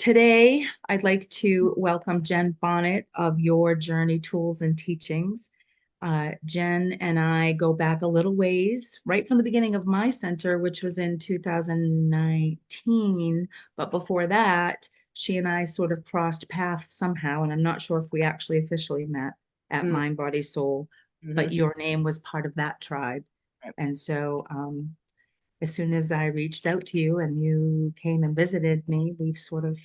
Today, I'd like to welcome Jen Bonnett of Your Journey Tools and Teachings. Jen and I go back a little ways, right from the beginning of my center, which was in 2019. But before that, she and I sort of crossed paths somehow, and I'm not sure if we actually officially met at Mm, Mind, Body, Soul, but mhm. your name was part of that tribe. Right. And so as soon as I reached out to you and you came and visited me, we've sort of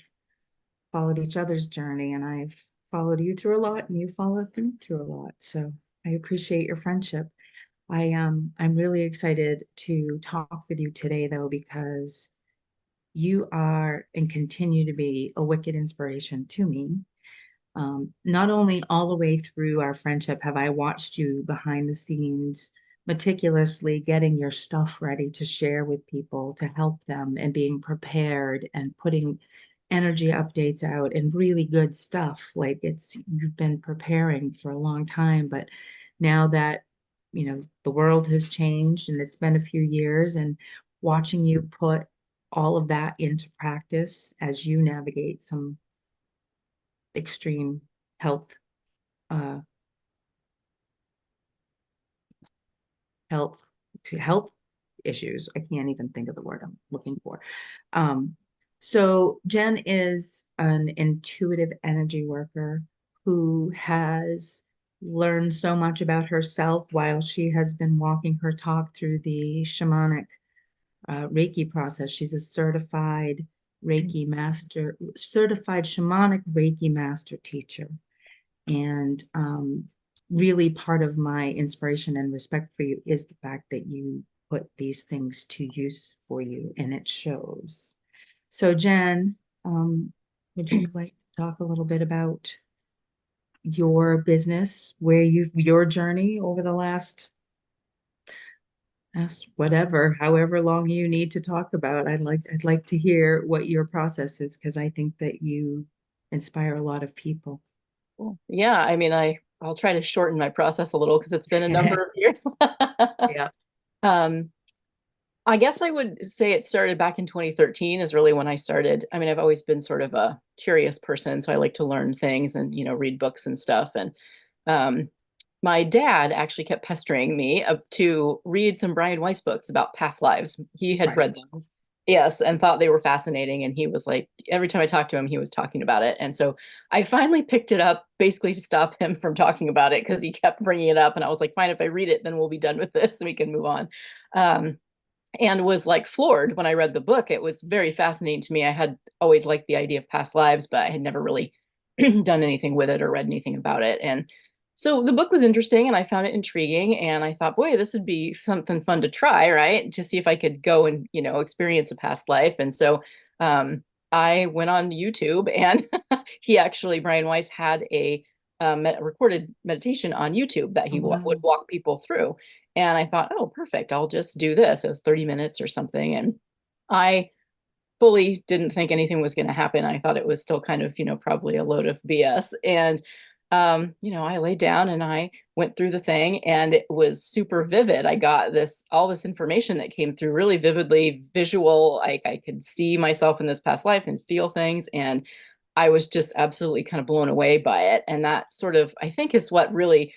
followed each other's journey, and I've followed you through a lot and you followed me through a lot. So I appreciate your friendship. I'm really excited to talk with you today though, because you are and continue to be a wicked inspiration to me. Not only all the way through our friendship have I watched you behind the scenes meticulously getting your stuff ready to share with people to help them and being prepared and putting energy updates out and really good stuff. Like it's you've been preparing for a long time, but now that the world has changed and it's been a few years, and watching you put all of that into practice as you navigate some extreme health uh, health health issues. I can't even think of the word I'm looking for. Um, so Jen is an intuitive energy worker who has learned so much about herself while she has been walking her talk through the shamanic Reiki process. She's a certified shamanic Reiki master teacher. And really part of my inspiration and respect for you is the fact that you put these things to use for you and it shows. So Jen, would you like to talk a little bit about your business, where your journey over the last whatever, however long you need to talk about? I'd like to hear what your process is, because I think that you inspire a lot of people. Cool. Yeah, I mean, I'll try to shorten my process a little because it's been a number of years. Yeah. Um, I guess I would say it started back in 2013 is really when I started. I mean, I've always been sort of a curious person, so I like to learn things and, read books and stuff. And um, my dad actually kept pestering me to read some Brian Weiss books about past lives. He had Right. read them, yes, and thought they were fascinating. And he was like, every time I talked to him, he was talking about it. And so I finally picked it up basically to stop him from talking about it because he kept bringing it up. And I was like, fine, if I read it, then we'll be done with this and we can move on. Um, and was like floored when I read the book. It was very fascinating to me. I had always liked the idea of past lives, but I had never really done anything with it or read anything about it. And so the book was interesting and I found it intriguing. And I thought, boy, this would be something fun to try, right? To see if I could go and, experience a past life. And so I went on YouTube and he actually, Brian Weiss, had a recorded meditation on YouTube that Oh, he would wow. walk people through. And I thought, oh, perfect. I'll just do this. It was 30 minutes or something. And I fully didn't think anything was going to happen. I thought it was still kind of, probably a load of BS. And, I laid down and I went through the thing and it was super vivid. I got all this information that came through really vividly visual. I could see myself in this past life and feel things. And I was just absolutely kind of blown away by it. And that sort of, I think, is what really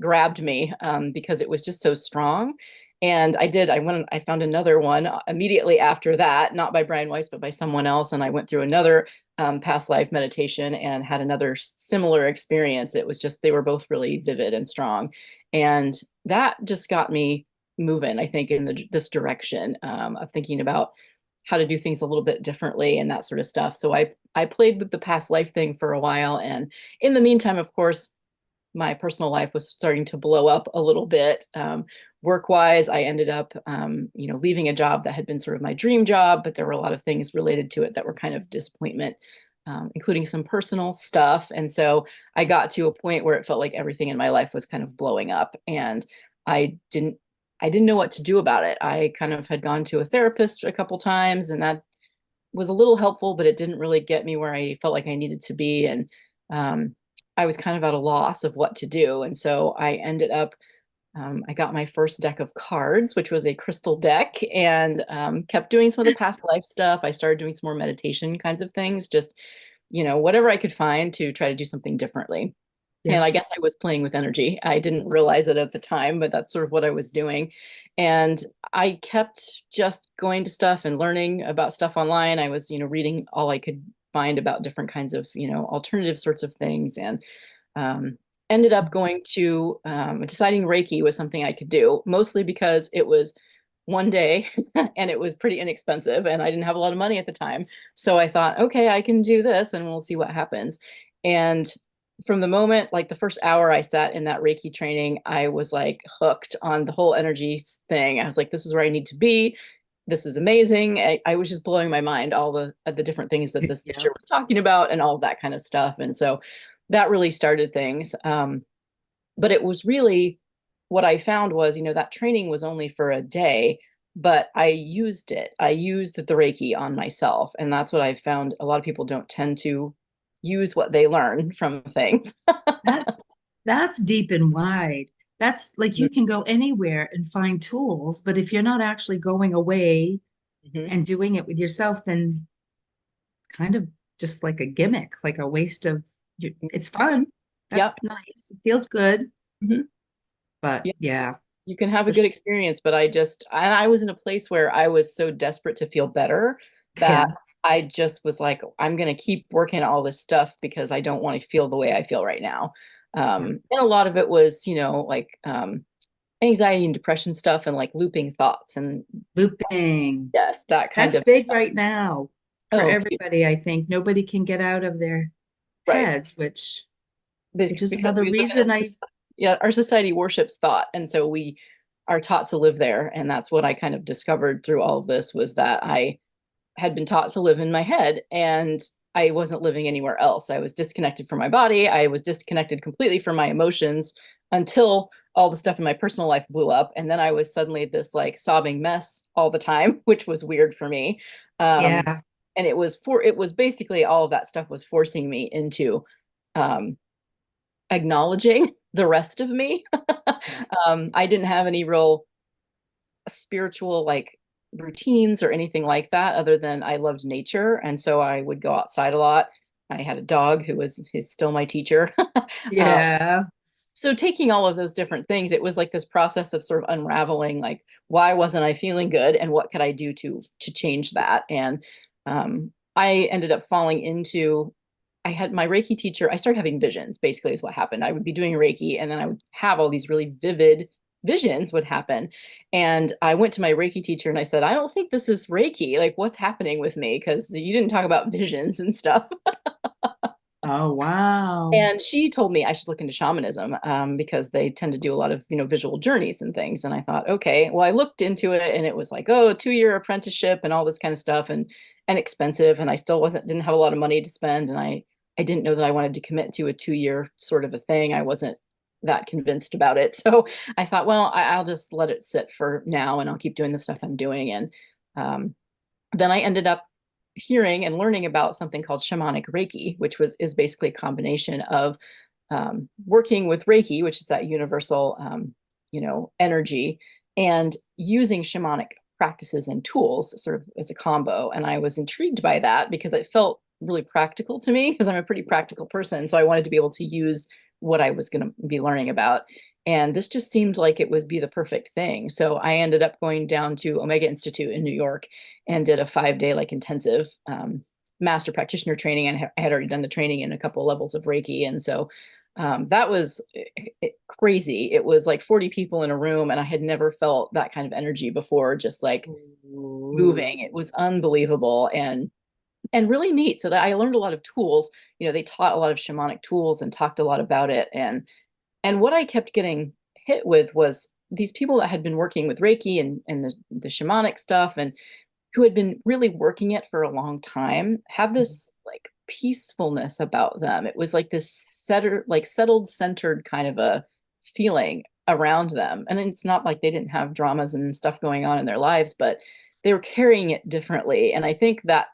grabbed me because it was just so strong. And I found another one immediately after that, not by Brian Weiss, but by someone else. And I went through another past life meditation and had another similar experience. It was just, they were both really vivid and strong. And that just got me moving, I think, in this direction of thinking about how to do things a little bit differently and that sort of stuff. So I played with the past life thing for a while. And in the meantime, of course, my personal life was starting to blow up a little bit. Work wise, I ended up, leaving a job that had been sort of my dream job, but there were a lot of things related to it that were kind of disappointment, including some personal stuff. And so I got to a point where it felt like everything in my life was kind of blowing up, and I didn't. I didn't know what to do about it. I kind of had gone to a therapist a couple times, and that was a little helpful, but it didn't really get me where I felt like I needed to be. And um, I was kind of at a loss of what to do. And so I ended up I got my first deck of cards, which was a crystal deck, and kept doing some of the past life stuff. I started doing some more meditation kinds of things, just, whatever I could find to try to do something differently. Yeah. And I guess I was playing with energy. I didn't realize it at the time, but that's sort of what I was doing. And I kept just going to stuff and learning about stuff online. I was, reading all I could find about different kinds of, alternative sorts of things. And um, ended up going to deciding Reiki was something I could do, mostly because it was one day and it was pretty inexpensive and I didn't have a lot of money at the time. So I thought, okay, I can do this and we'll see what happens. And from the moment, like the first hour I sat in that Reiki training, I was like hooked on the whole energy thing. I was like, this is where I need to be. This is amazing. I was just blowing my mind, all the different things that this Yeah. teacher was talking about and all of that kind of stuff. And so that really started things. But it was really what I found was, that training was only for a day, but I used it. I used the Reiki on myself. And that's what I found. A lot of people don't tend to use what they learn from things. That's that's deep and wide. That's like you can go anywhere and find tools, but if you're not actually going away Mhm. and doing it with yourself, then kind of just like a gimmick, like a waste of it's fun. Yep. That's nice. It feels good, Mhm. but Yeah. yeah, You can have a for good experience, but I was in a place where I was so desperate to feel better that yeah, I just was like, I'm going to keep working all this stuff because I don't want to feel the way I feel right now. yeah. And a lot of it was, like anxiety and depression stuff and like looping thoughts and Looping. yes, that kind That's of big stuff. right now for Oh, everybody, I think. Nobody can get out of their right. heads, which is Because another we live in a, reason I yeah, our society worships thought. And so we are taught to live there. And that's what I kind of discovered through all of this was that I had been taught to live in my head and I wasn't living anywhere else. I was disconnected from my body. I was disconnected completely from my emotions until all the stuff in my personal life blew up. And then I was suddenly this like sobbing mess all the time, which was weird for me. Um, yeah, and it was basically all of that stuff was forcing me into um, acknowledging the rest of me. yes. I didn't have any real spiritual like routines or anything like that other than I loved nature and so I would go outside a lot. I had a dog who was he's still my teacher. uh, Yeah. so taking all of those different things, it was like this process of sort of unraveling like why wasn't I feeling good and what could I do to change that. And I ended up falling into I had my Reiki teacher, I started having visions, basically, is what happened. I would be doing Reiki and then I would have all these really vivid visions would happen. And I went to my Reiki teacher and I said, I don't think this is Reiki. Like, what's happening with me? Because you didn't talk about visions and stuff. Oh, wow. And she told me I should look into shamanism because they tend to do a lot of, visual journeys and things. And I thought, okay, well, I looked into it and it was like, oh, 2-year apprenticeship and all this kind of stuff and expensive. And I still didn't have a lot of money to spend. And I didn't know that I wanted to commit to a 2-year sort of a thing. I wasn't that convinced about it. So I thought, well, I'll just let it sit for now and I'll keep doing the stuff I'm doing. And um, then I ended up hearing and learning about something called shamanic Reiki, which is basically a combination of working with Reiki, which is that universal, energy, and using shamanic practices and tools sort of as a combo. And I was intrigued by that because it felt really practical to me because I'm a pretty practical person. So I wanted to be able to use what I was going to be learning about. And this just seemed like it would be the perfect thing. So I ended up going down to Omega Institute in New York and did a 5-day like intensive master practitioner training. And I had already done the training in a couple of levels of Reiki. And so that was crazy. It was like 40 people in a room, and I had never felt that kind of energy before, just like Ooh. moving. It was unbelievable and really neat. So that I learned a lot of tools. They taught a lot of shamanic tools and talked a lot about it. And what I kept getting hit with was these people that had been working with Reiki and the shamanic stuff and who had been really working it for a long time have this like peacefulness about them. It was like this settled, centered kind of a feeling around them. And it's not like they didn't have dramas and stuff going on in their lives, but they were carrying it differently. And I think that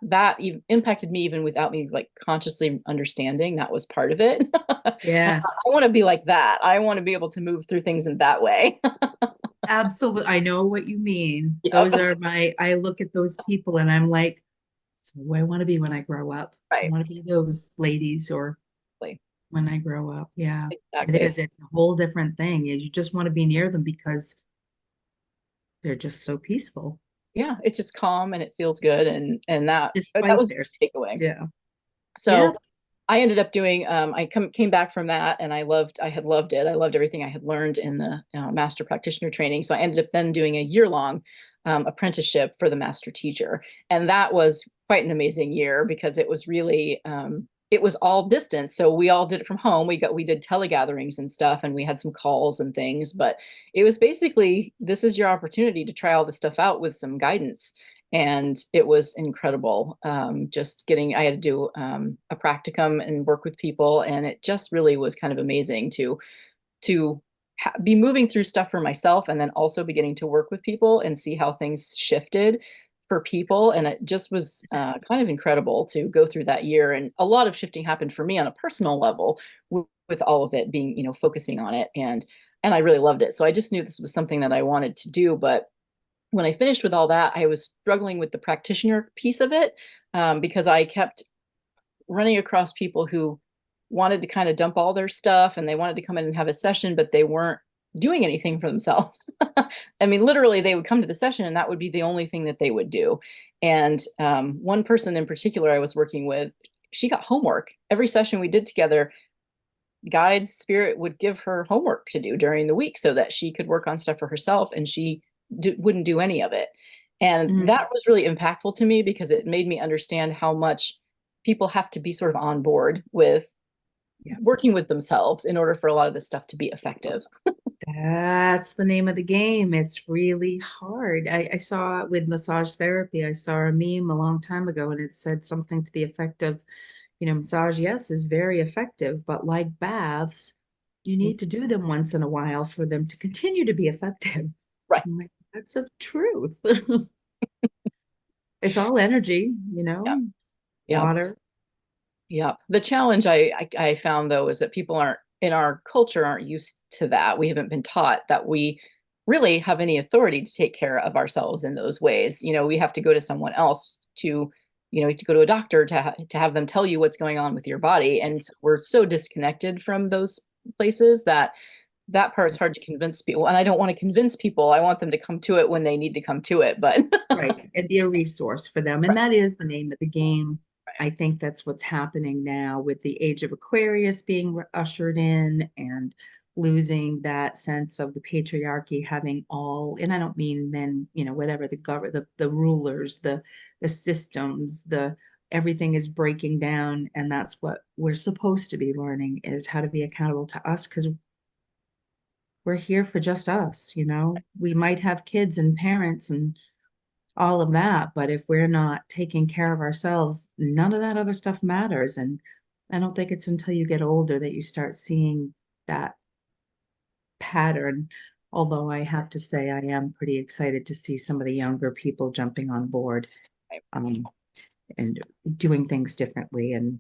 impacted me even without me like consciously understanding that was part of it. I Yes, want to be like that. I want to be able to move through things in that way. absolutely. I know what you mean. Yep. Those are I look at those people and I'm like, so who I want to be when I grow up. I Right. want to be those ladies or when I grow up. Yeah, it Exactly. is. It's a whole different thing. You just want to be near them because they're just so peaceful, Yeah, it's just calm and it feels good, and that despite was their the skills. takeaway. Yeah. Yeah. So I ended up doing came back from that, and I had loved it. I loved everything I had learned in the master practitioner training. So I ended up then doing a year-long apprenticeship for the master teacher, and that was quite an amazing year because it was really it was all distance. So we all did it from home. We did telegatherings and stuff, and we had some calls and things, but it was basically, this is your opportunity to try all this stuff out with some guidance. And it was incredible. I had to do a practicum and work with people, and it just really was kind of amazing to be moving through stuff for myself, and then also beginning to work with people and see how things shifted for people. And it just was kind of incredible to go through that year. And a lot of shifting happened for me on a personal level with all of it being, focusing on it, and I really loved it. So I just knew this was something that I wanted to do. But when I finished with all that, I was struggling with the practitioner piece of it, because I kept running across people who wanted to kind of dump all their stuff and they wanted to come in and have a session, but they weren't doing anything for themselves. I mean, literally, they would come to the session and that would be the only thing that they would do. And one person in particular I was working with, she got homework. Every session we did together, guide spirit would give her homework to do during the week so that she could work on stuff for herself, and she wouldn't do any of it. And Mhm. that was really impactful to me because it made me understand how much people have to be sort of on board with Yeah. working with themselves in order for a lot of this stuff to be effective. That's the name of the game. It's really hard. I saw it with massage therapy. I saw a meme a long time ago and it said something to the effect of, massage, yes, is very effective, but like baths, you need to do them once in a while for them to continue to be effective. Right. I'm like, that's a truth. It's all energy, Yeah. Yeah. water. Yeah. The challenge I found though is that people aren't in our culture aren't used to that. We haven't been taught that we really have any authority to take care of ourselves in those ways. We have to go to someone else to go to a doctor to have them tell you what's going on with your body. And so we're so disconnected from those places that that part's hard to convince people. And I don't want to convince people. I want them to come to it when they need to come to it. But Right. And be a resource for them. And that is the name of the game. I think that's what's happening now with the age of Aquarius being ushered in and losing that sense of the patriarchy having all, and I don't mean men, whatever the rulers, the systems, everything is breaking down. And that's what we're supposed to be learning is how to be accountable to us because we're here for just us. We might have kids and parents and all of that. But if we're not taking care of ourselves, none of that other stuff matters. And I don't think it's until you get older that you start seeing that pattern. Although I have to say, I am pretty excited to see some of the younger people jumping on board um, and doing things differently and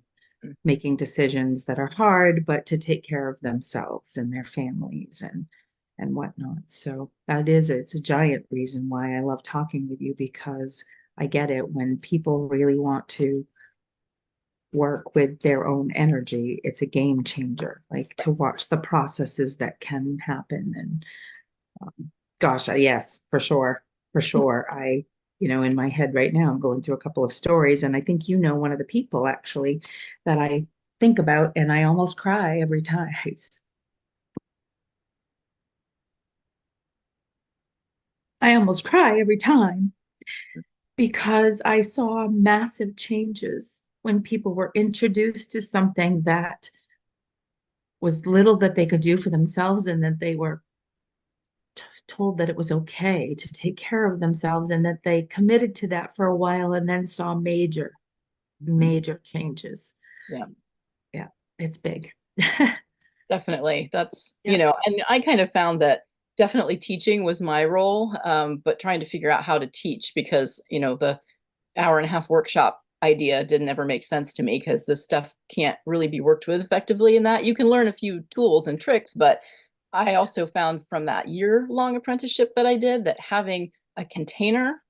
making decisions that are hard, but to take care of themselves and their families and whatnot. So it's a giant reason why I love talking with you because I get it when people really want to work with their own energy, it's a game changer, like to watch the processes that can happen. And gosh, yes, for sure. For sure. In my head right now, I'm going through a couple of stories, and I think one of the people actually that I think about, and I almost cry every time. I almost cry every time because I saw massive changes when people were introduced to something that was little that they could do for themselves, and that they were told that it was okay to take care of themselves, and that they committed to that for a while and then saw major, major changes. yeah. Yeah, it's big. Definitely. That's, Yeah. and I kind of found that definitely teaching was my role, but trying to figure out how to teach, because, you know, the hour-and-a-half workshop idea didn't ever make sense to me, because this stuff can't really be worked with effectively in that. You can learn a few tools and tricks, but I also found from that year-long apprenticeship that I did that having a container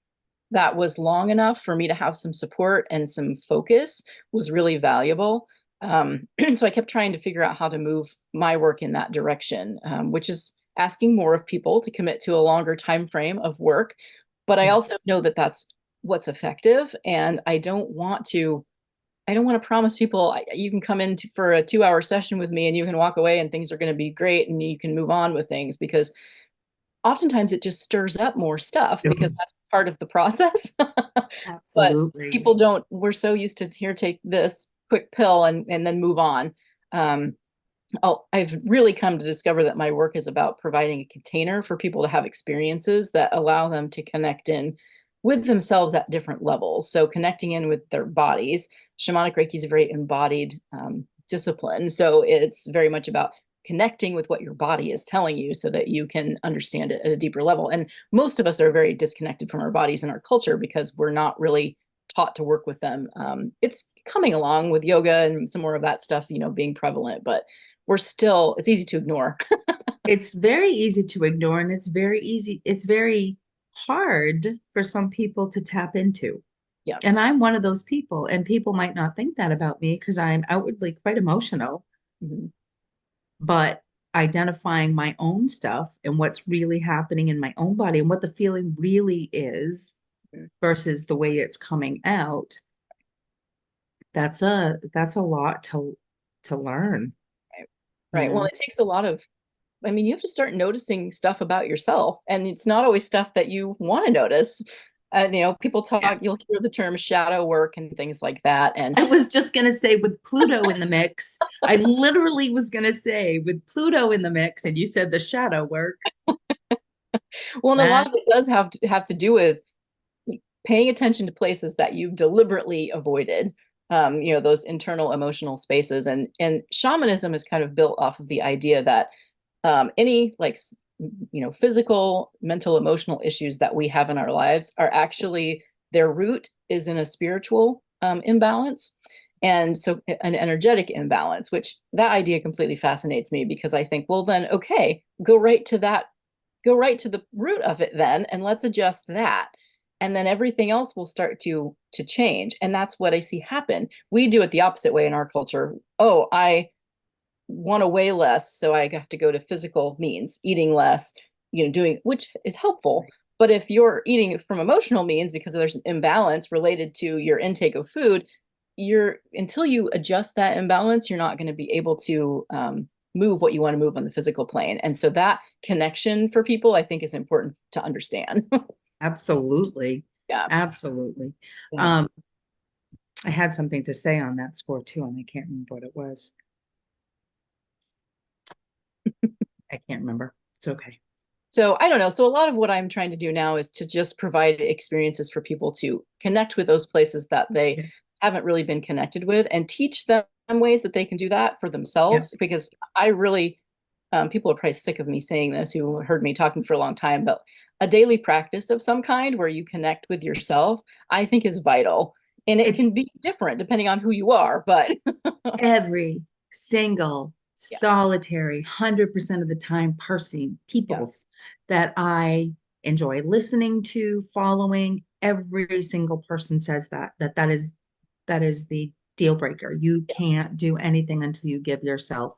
that was long enough for me to have some support and some focus was really valuable. So I kept trying to figure out how to move my work in that direction, which is asking more of people to commit to a longer time frame of work. But I Yeah. also know that that's what's effective, and I don't want to promise people you can come in for a 2-hour session with me and you can walk away and things are going to be great and you can move on with things, because oftentimes it just stirs up more stuff because that's part of the process. But Absolutely. people don't, we're so used to, here, take this quick pill and then move on. Um, I've really come to discover that my work is about providing a container for people to have experiences that allow them to connect in with themselves at different levels. So connecting in with their bodies. Shamanic Reiki is a very embodied discipline. So it's very much about connecting with what your body is telling you so that you can understand it at a deeper level. And most of us are very disconnected from our bodies in our culture because we're not really taught to work with them. It's coming along with yoga and some more of that stuff, you know, being prevalent, but we're still, it's easy to ignore. It's very easy to ignore, and it's very hard for some people to tap into. Yeah. And I'm one of those people, and people might not think that about me because I'm outwardly quite emotional, Mm-hmm. but identifying my own stuff and what's really happening in my own body and what the feeling really is versus the way it's coming out, that's a lot to learn, Right. you Right. Well, know. it takes a lot of, I mean, you have to start noticing stuff about yourself, and it's not always stuff that you want to notice. You know, people Yeah. talk, you'll hear the term shadow work and things like that. And I was just going to say, with Pluto in the mix, I literally was going to say, with Pluto in the mix, and you said the shadow work, well, and a lot that of it does have to do with paying attention to places that you've deliberately avoided. You know, those internal emotional spaces, and shamanism is kind of built off of the idea that any, like, you know, physical, mental, emotional issues that we have in our lives are actually, their root is in a spiritual imbalance, and so an energetic imbalance, which that idea completely fascinates me, because I think, well, then, okay, go right to the root of it then, and let's adjust that, and then everything else will start to change. And that's what I see happen. We do it the opposite way in our culture. Oh, I want to weigh less, so I have to go to physical means, eating less, you know, doing, which is helpful. But if you're eating from emotional means because there's an imbalance related to your intake of food, you're, until you adjust that imbalance, you're not going to be able to move what you want to move on the physical plane. And so that connection for people, I think, is important to understand. absolutely, Yeah. absolutely. Yeah. Um, I had something to say on that score too, and I can't remember what it was. I can't remember. It's okay. So I don't know. So a lot of what I'm trying to do now is to just provide experiences for people to connect with those places that they Yeah. haven't really been connected with, and teach them ways that they can do that for Yeah. themselves. Because I really, people are probably sick of me saying this, who heard me talking for a long time, but a daily practice of some kind where you connect with yourself, I think, is vital. And it It's can be different depending on who you are, but every single yeah, solitary 100% of the time person yeah, peoples that I enjoy listening to, following. Every single person says that is the deal breaker. You yeah, can't do anything until you give yourself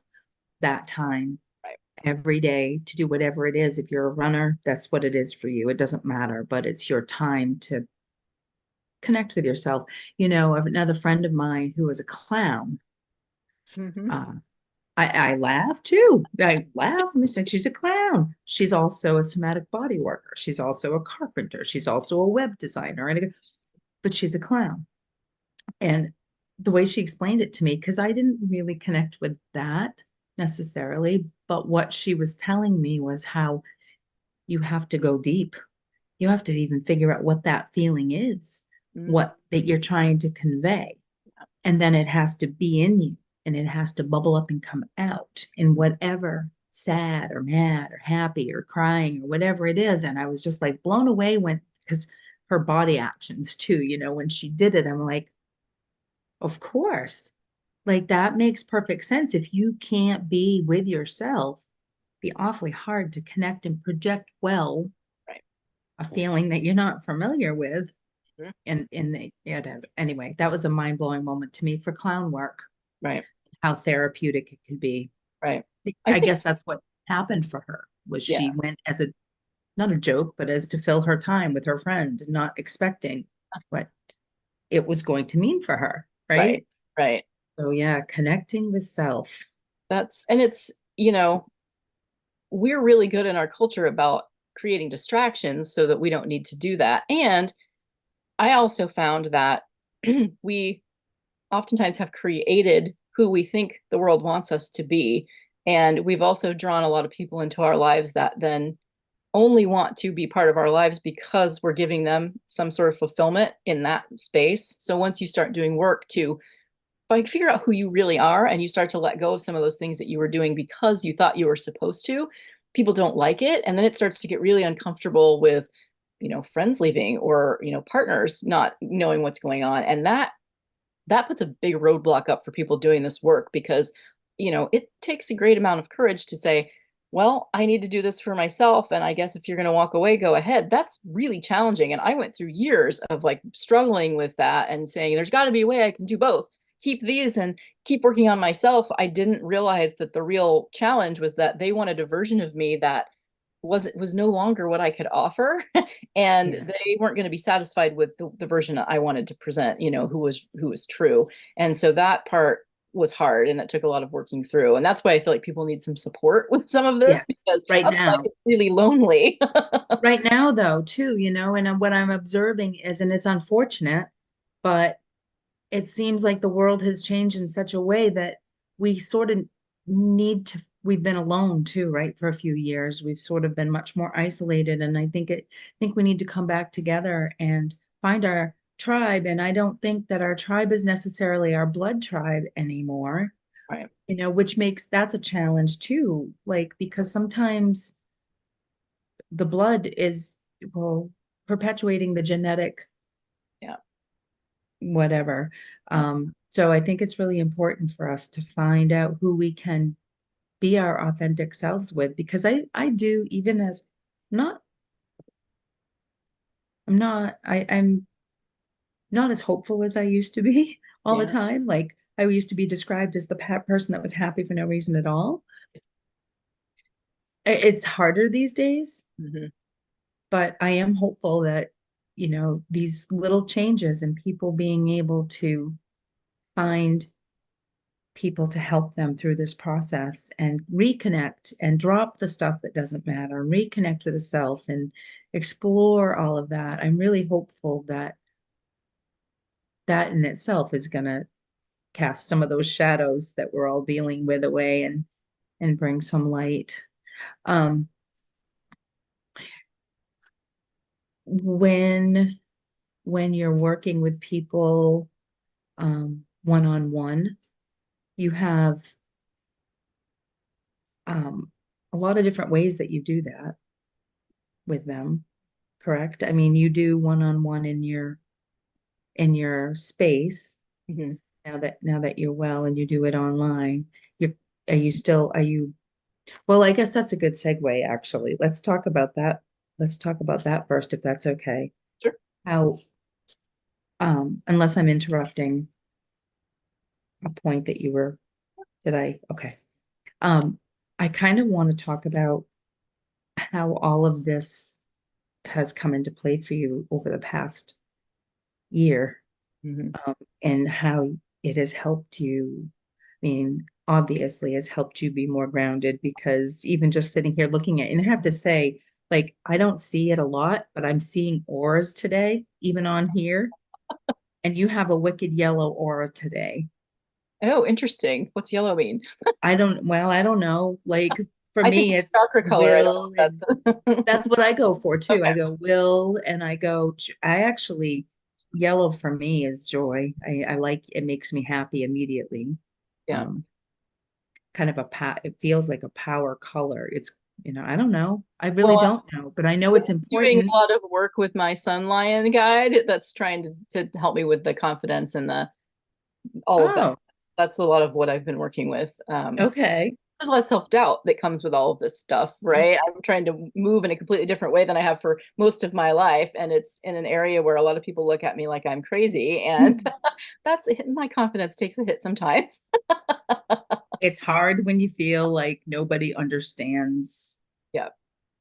that time right. every day to do whatever it is. If you're a runner, that's what it is for you. It doesn't matter, but it's your time to connect with yourself. You know, another friend of mine who was a clown, Mm-hmm. uh, I laugh too. I laugh and they said she's a clown. She's also a somatic body worker. She's also a carpenter. She's also a web designer. And but she's a clown. And the way she explained it to me, because I didn't really connect with that necessarily, but what she was telling me was how you have to go deep. You have to even figure out what that feeling is, Mm-hmm. what that you're trying to convey. And then it has to be in you and it has to bubble up and come out in whatever sad or mad or happy or crying or whatever it is. And I was just like blown away when, because her body actions too, when she did it, I'm like, of course, like that makes perfect sense. If you can't be with yourself, be awfully hard to connect and project well Right. a feeling that you're not familiar with. Mhm. And in the yeah, anyway, that was a mind-blowing moment to me for clown work, Right. how therapeutic it could be. Right. I I think, guess that's what happened for her was yeah. she went as a not a joke, but as to fill her time with her friend, not expecting what it was going to mean for her, Right. right? Right. So yeah, connecting with self. And it's, we're really good in our culture about creating distractions so that we don't need to do that. And I also found that we oftentimes have created who we think the world wants us to be. And we've also drawn a lot of people into our lives that then only want to be part of our lives because we're giving them some sort of fulfillment in that space. So once you start doing work to like figure out who you really are and you start to let go of some of those things that you were doing because you thought you were supposed to, people don't like it. And then it starts to get really uncomfortable with, friends leaving or, partners not knowing what's going on. And that puts a big roadblock up for people doing this work because, it takes a great amount of courage to say, well, I need to do this for myself. And I guess if you're going to walk away, go ahead. That's really challenging. And I went through years of like struggling with that and saying, there's got to be a way I can do both. Keep these and keep working on myself. I didn't realize that the real challenge was that they wanted a version of me that was no longer what I could offer. And Yeah. they weren't going to be satisfied with the version I wanted to present, who was true. And so that part was hard and that took a lot of working through. And that's why I feel like people need some support with some of this Yes. because Right otherwise now. it's really lonely. Right now, though, too, and what I'm observing is, and it's unfortunate, but it seems like the world has changed in such a way that we sort of we've been alone too, right? For a few years. We've sort of been much more isolated. And I think we need to come back together and find our tribe. And I don't think that our tribe is necessarily our blood tribe anymore, Right. which makes that's a challenge too. Like, because sometimes the blood is, well, perpetuating the genetic Yeah. whatever. Yeah. So I think it's really important for us to find out who we can be our authentic selves with, because I do, even as not I'm not as hopeful as I used to be all the Yeah. time. Like I used to be described as the person that was happy for no reason at all. It's harder these days, Hmm. but I am hopeful that these little changes and people being able to find people to help them through this process and reconnect and drop the stuff that doesn't matter and reconnect with the self and explore all of that. I'm really hopeful that that in itself is going to cast some of those shadows that we're all dealing with away and bring some light. Um, when when you're working with people one-on-one, you have a lot of different ways that you do that with them, correct? I mean, you do one-on-one in your space Hmm. now that you're well and you do it online. You're are you well, I guess that's a good segue actually. Let's talk about that. Let's talk about that first, if that's okay. Sure. How unless I'm interrupting a point that you were did I okay. Um I kind of want to talk about how all of this has come into play for you over the past year, Hmm. and how it has helped you. I mean, obviously, has helped you be more grounded because even just sitting here looking at, and I have to say, like, I don't see it a lot, but I'm seeing auras today, even on here. And you have a wicked yellow aura today. Oh, interesting. What's yellow mean? I don't know. Like, for I think me, it's it's chakra color. I don't will, know if and that's that's what I go for too. I okay. go will, and I actually, yellow for me is joy. I like it, makes me happy immediately. Yeah. Um, kind of it feels like a power color. It's, I don't know. I really Well, don't know, but I know it's doing a important. lot of work with my sun lion guide that's trying to help me with the confidence and the all of that. Oh, That's a lot of what I've been working with. okay. There's a lot of self-doubt that comes with all of this stuff, right? I'm trying to move in a completely different way than I have for most of my life, and it's in an area where a lot of people look at me like I'm crazy, and that's my confidence takes a hit sometimes. It's hard when you feel like nobody understands. Yeah.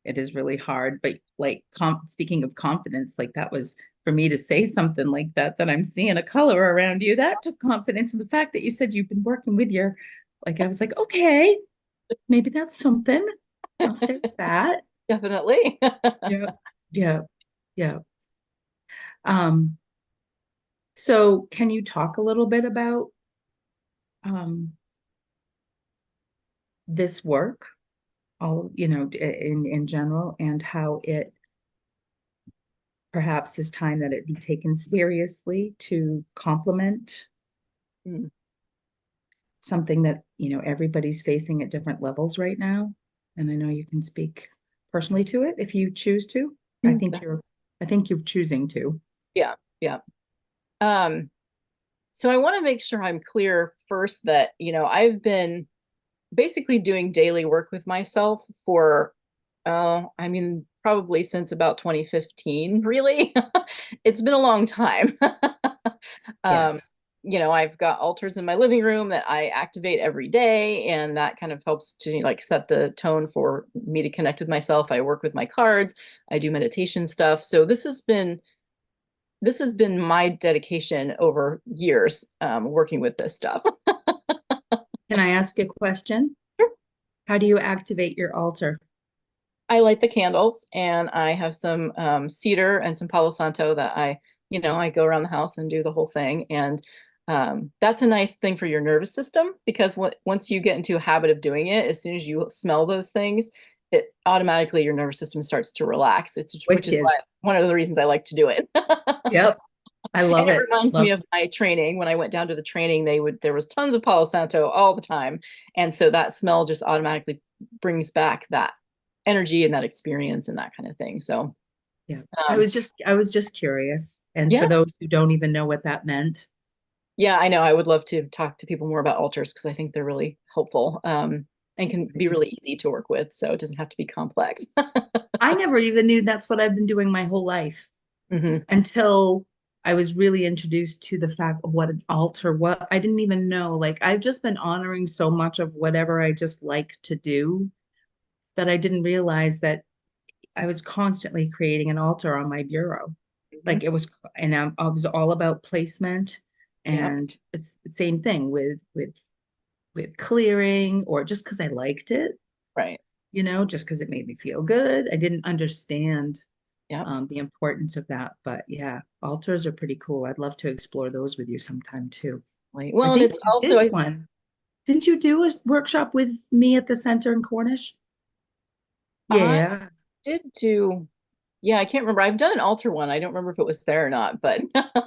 It is really hard, but like speaking of confidence, like that was for me to say something like that I'm seeing a color around you. That took confidence. And the fact that you said you've been working with your, like, I was like, okay, maybe that's something. I'll stay with that. Definitely. Yeah, yeah, yeah. Um, so can you talk a little bit about um this work, all, in general, and how it perhaps is time that it be taken seriously to complement Mm. something that, everybody's facing at different levels right now. And I know you can speak personally to it if you choose to. I think you're choosing to. Yeah, yeah. Um, so I want to make sure I'm clear first that, I've been basically doing daily work with myself for, I mean, probably since about 2015, really. It's been a long time. Um, Yes. I've got altars in my living room that I activate every day, and that kind of helps to like set the tone for me to connect with myself. I work with my cards, I do meditation stuff. So this has been my dedication over years, working with this stuff. Can I ask a question? How do you activate your altar? I light the candles, and I have some cedar and some Palo Santo that I go around the house and do the whole thing. And that's a nice thing for your nervous system, because once you get into a habit of doing it, as soon as you smell those things, it automatically your nervous system starts to relax. Which is Wicked. why one of the reasons I like to do it. Yep. I And love it it. reminds me Love. of my training. When I went down to the training, there was tons of Palo Santo all the time. And so that smell just automatically brings back that energy and that experience and that kind of thing. So, Yeah. um, I was just curious. And for yeah, those who don't even know what that meant, yeah, I know. I would love to talk to people more about altars because I think they're really helpful, and can be really easy to work with. So it doesn't have to be complex. I never even knew that's what I've been doing my whole life Hmm. until I was really introduced to the fact of what an altar, what I didn't even know. Like I've just been honoring so much of whatever I just like to do that I didn't realize that I was constantly creating an altar on my bureau. Hmm. Like it was, and I was all about placement, Yeah, and it's the same thing with clearing, or just because I liked it, right. just because it made me feel good. I didn't understand Yeah. the importance of that. But yeah, altars are pretty cool. I'd love to explore those with you sometime too. I Well, and think it's you also did one. Didn't you do a workshop with me at the center in Cornish? I Yeah. did do. Yeah, I can't remember. I've done an altar one. I don't remember if it was there or not, but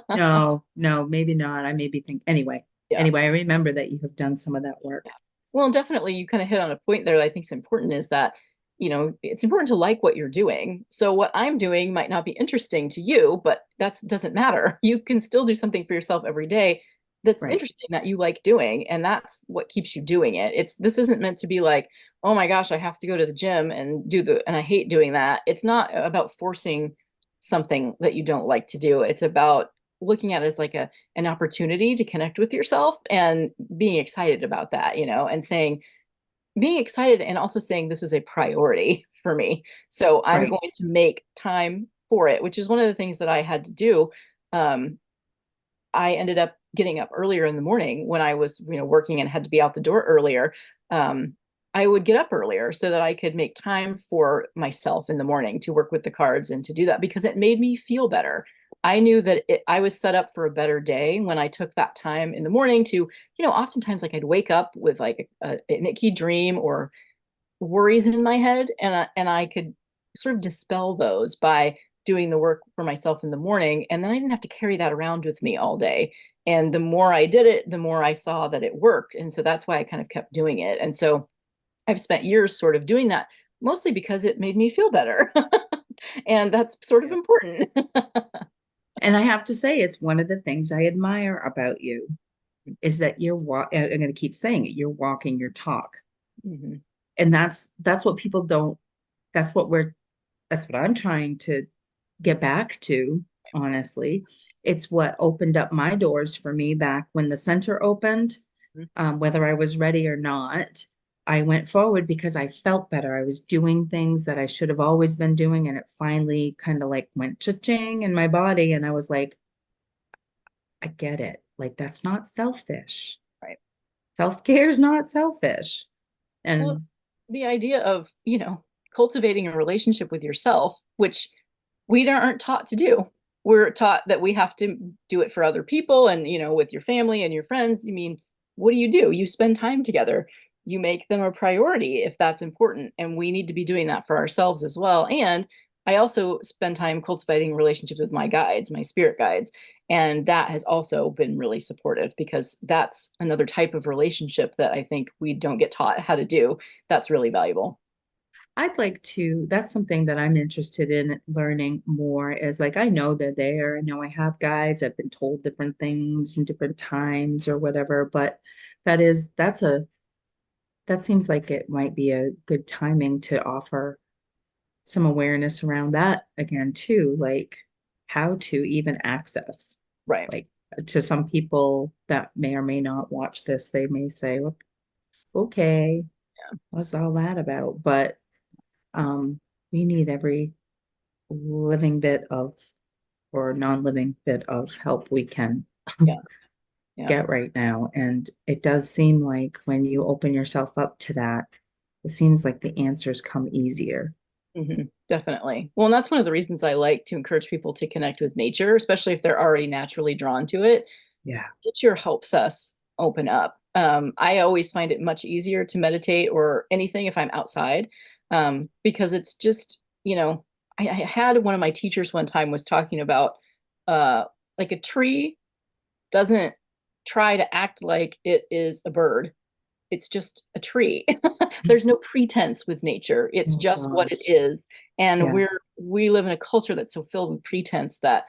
No, no, maybe not. I maybe think anyway. yeah. Anyway, I remember that you have done some of that work. Yeah. Well, definitely you kind of hit on a point there that I think is important, is that, it's important to like what you're doing. So what I'm doing might not be interesting to you, but that doesn't matter. You can still do something for yourself every day that's Right. interesting, that you like doing, and that's what keeps you doing it. This isn't meant to be like, oh my gosh, I have to go to the gym and and I hate doing that. It's not about forcing something that you don't like to do. It's about looking at it as like an opportunity to connect with yourself and being excited about that, and being excited and also saying this is a priority for me. So I'm Right. going to make time for it, which is one of the things that I had to do. Um, I ended up getting up earlier in the morning when I was, working and had to be out the door earlier. Um, I would get up earlier so that I could make time for myself in the morning to work with the cards and to do that, because it made me feel better. I knew that I was set up for a better day when I took that time in the morning to, oftentimes like I'd wake up with like an icky dream or worries in my head, and I could sort of dispel those by doing the work for myself in the morning, and then I didn't have to carry that around with me all day. And the more I did it, the more I saw that it worked. And so that's why I kind of kept doing it. And so I've spent years sort of doing that, mostly because it made me feel better. And that's sort of Yeah. important. And I have to say, it's one of the things I admire about you is that I'm going to keep saying it, you're walking your talk. Mhm. And that's what people don't, that's what we're, that's what I'm trying to get back to, honestly. It's what opened up my doors for me back when the center opened. Mhm. Whether I was ready or not, I went forward because I felt better. I was doing things that I should have always been doing, and it finally kind of like went cha-ching in my body. And I was like, I get it. Like, that's not selfish. Right. Self-care is not selfish. Well, And the idea of, cultivating a relationship with yourself, which we aren't taught to do. We're taught that we have to do it for other people and, with your family and your friends. You mean, what do? You spend time together. You make them a priority if that's important. And we need to be doing that for ourselves as well. And I also spend time cultivating relationships with my guides, my spirit guides. And that has also been really supportive because that's another type of relationship that I think we don't get taught how to do. That's really valuable. I'd like to, that's something that I'm interested in learning more is like, I know they're there. I know I have guides. I've been told different things in different times or whatever, but that seems like it might be a good timing to offer some awareness around that again, too, like how to even access, Right. like to some people that may or may not watch this, they may say, "Well, okay, what's all that about?" But we need every living bit of or non-living bit of help we can Yeah. Yeah. get right now. And it does seem like when you open yourself up to that, it seems like the answers come easier. Definitely. Well, and that's one of the reasons I like to encourage people to connect with nature, especially if they're already naturally drawn to it. Yeah. Nature helps us open up. I always find it much easier to meditate or anything if I'm outside, because it's just, I had one of my teachers one time was talking about uh, like a tree doesn't try to act like it is a bird. It's just a tree. There's no pretense with nature. It's Oh just what it gosh. is. And Yeah. we live in a culture that's so filled with pretense that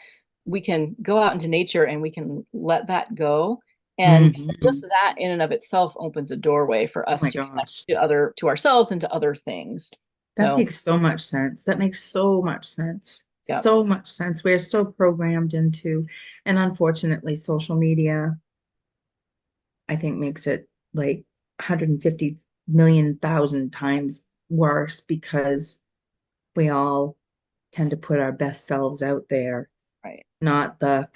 we can go out into nature and we can let that go. And just Mhm. that in and of itself opens a doorway for Oh us my to connect gosh. to ourselves and to other things. That So makes so much sense. That makes so much sense. yeah. So much sense. We're so programmed into, and unfortunately, social media, I think, makes it like 150 million thousand times worse because we all tend to put our best selves out there, Right. not the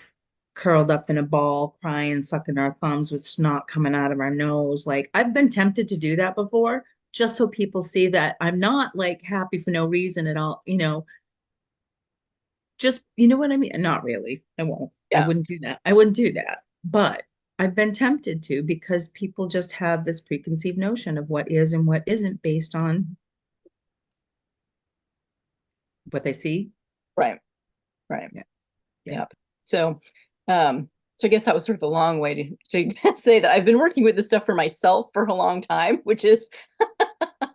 curled up in a ball, crying, sucking our thumbs with snot coming out of our nose. Like, I've been tempted to do that before, just so people see that I'm not like happy for no reason at all, just, you know what I mean? Not really. I won't. I Yeah. wouldn't do that. I wouldn't do that. But I've been tempted to because people just have this preconceived notion of what is and what isn't based on what they see. Right. Right. Yeah. Yeah. Yep. So, so I guess that was sort of a long way to say that I've been working with this stuff for myself for a long time, which is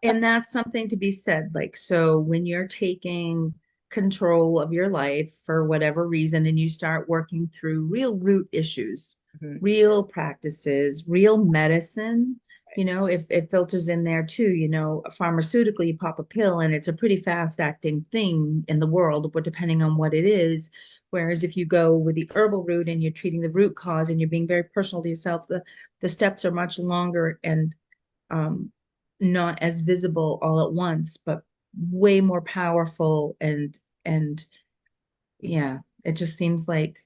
And that's something to be said. Like, so when you're taking control of your life for whatever reason, and you start working through real root issues, Mhm. real practices, real medicine, if it filters in there too, pharmaceutically, you pop a pill and it's a pretty fast acting thing in the world, but depending on what it is. Whereas if you go with the herbal route and you're treating the root cause and you're being very personal to yourself, the steps are much longer and um, not as visible all at once, but way more powerful and yeah, it just seems like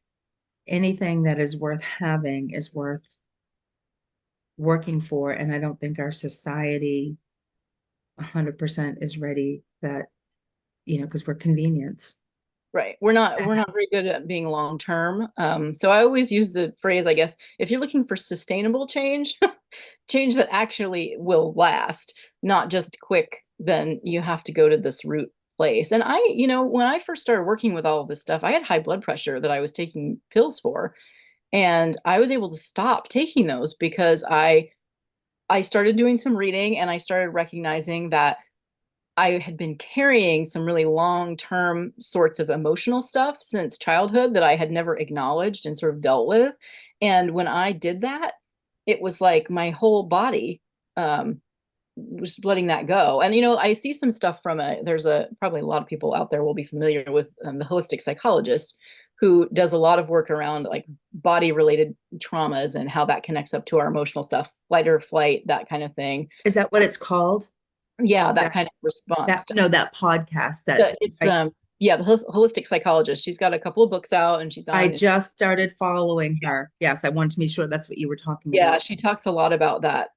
anything that is worth having is worth working for. And I don't think our society 100% is ready that, because we're convenience. Right. We're not very good at being long term. So I always use the phrase, I guess, if you're looking for sustainable change, change that actually will last, not just quick, then you have to go to this root place. And when I first started working with all of this stuff, I had high blood pressure that I was taking pills for. And I was able to stop taking those because I started doing some reading and I started recognizing that I had been carrying some really long-term sorts of emotional stuff since childhood that I had never acknowledged and sort of dealt with. And when I did that, it was like my whole body was letting that go. And I see some stuff from there's probably a lot of people out there will be familiar with the holistic psychologist who does a lot of work around like body related traumas and how that connects up to our emotional stuff, flight or flight, that kind of thing. Is that what it's called? Yeah, that That kind of response that stuff. no, that podcast that It's I yeah, the holistic psychologist. She's got a couple of books out and she's I on. just started following her. Yes, I wanted to be sure that's what you were talking Yeah, about. she talks a lot about that.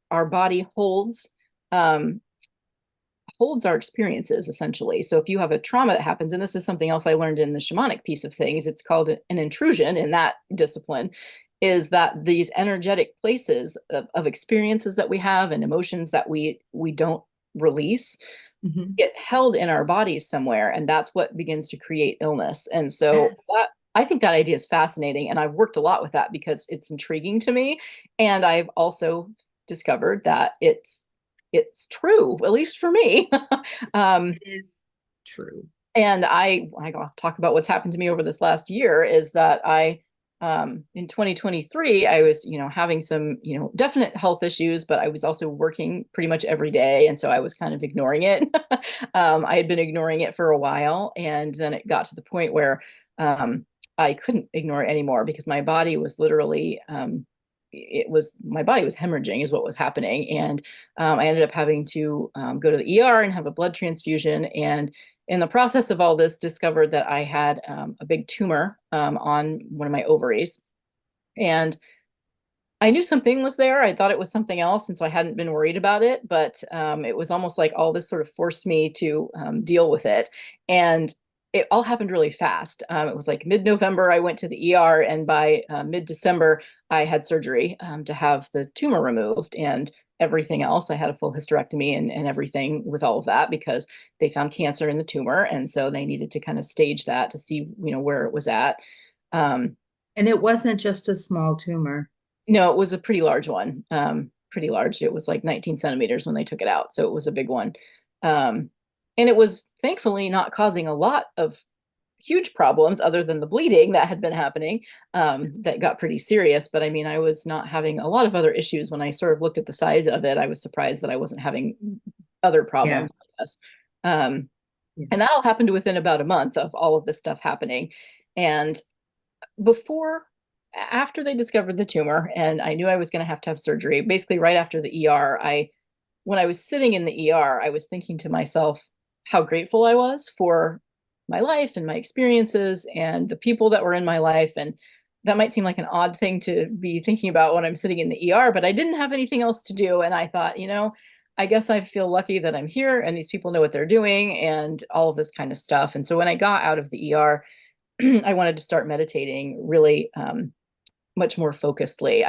Our body um holds our experiences essentially. So if you have a trauma that happens, and this is something else I learned in the shamanic piece of things, it's called an intrusion in that discipline, is that these energetic places of experiences that we have and emotions that we don't release Mhm. get held in our bodies somewhere, and that's what begins to create illness. And so Yes. that I think that idea is fascinating, and I've worked a lot with that because it's intriguing to me, and I've also discovered that it's true, at least for me. um, It is true. and I gotta talk about what's happened to me over this last year is that I in 2023 I was having some definite health issues, but I was also working pretty much every day, and so I was kind of ignoring it. I had been ignoring it for a while, and then it got to the point where I couldn't ignore it anymore because my body was literally my body was hemorrhaging is what was happening. And I ended up having to go to the ER and have a blood transfusion, and in the process of all this discovered that I had a big tumor on one of my ovaries. And I knew something was there. I thought it was something else, and so I hadn't been worried about it. But it was almost like all this sort of forced me to deal with it, and it all happened really fast. It was like mid-November, I went to the ER, and by mid-December, I had surgery to have the tumor removed and everything else. I had a full hysterectomy and everything with all of that because they found cancer in the tumor, and so they needed to kind of stage that to see where it was at. Um, And it wasn't just a small tumor. no, it was a pretty large one. Pretty large. It was like 19 centimeters when they took it out. So it was a big one. Um, and it was thankfully not causing a lot of huge problems other than the bleeding that had been happening, that got pretty serious. But I mean, I was not having a lot of other issues. When I sort of looked at the size of it, I was surprised that I wasn't having other Yeah. problems, I guess. Um, Yeah. and that all happened within about a month of all of this stuff happening. And before after they discovered the tumor and I knew I was going to have surgery, basically right after the ER, I when I was sitting in the ER, I was thinking to myself how grateful I was for my life and my experiences and the people that were in my life. And that might seem like an odd thing to be thinking about when I'm sitting in the ER, but I didn't have anything else to do. And I thought, I guess I feel lucky that I'm here and these people know what they're doing and all of this kind of stuff. And so when I got out of the ER, I wanted to start meditating really much more focusedly.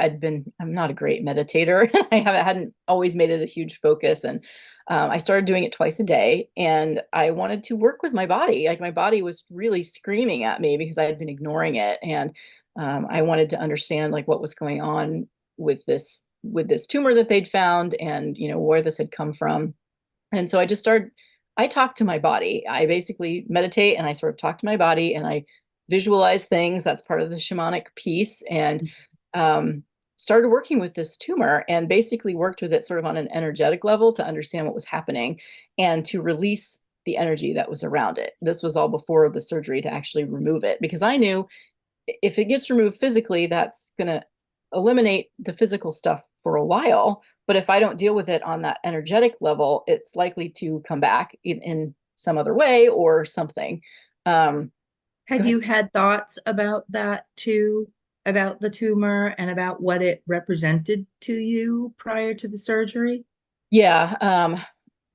I'm not a great meditator. Hadn't always made it a huge focus. And I started doing it twice a day. And I wanted to work with my body. Like my body was really screaming at me because I had been ignoring it. And I wanted to understand like what was going on with this tumor that they'd found and, where this had come from. And so I talk to my body. I basically meditate and I sort of talk to my body and I visualize things. That's part of the shamanic piece. And um, started working with this tumor and basically worked with it sort of on an energetic level to understand what was happening and to release the energy that was around it. This was all before the surgery to actually remove it because I knew if it gets removed physically, that's going to eliminate the physical stuff for a while. But if I don't deal with it on that energetic level, it's likely to come back in some other way or something. Um, Go Had ahead. you had thoughts about that too, about the tumor and about what it represented to you prior to the surgery? Yeah,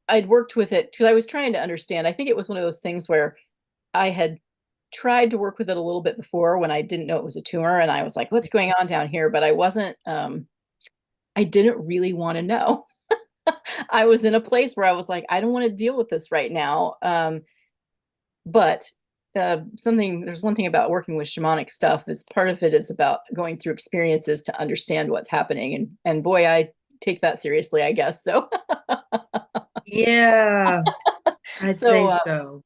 I'd worked with it because I was trying to understand. I think it was one of those things where I had tried to work with it a little bit before when I didn't know it was a tumor, and I was like, "What's going on down here?" But I wasn't. I didn't really want to know. I was in a place where I was like, I don't want to deal with this right now. But there's one thing about working with shamanic stuff is part of it is about going through experiences to understand what's happening. And boy, I take that seriously, I guess. So, Yeah, I'd so, say uh, so.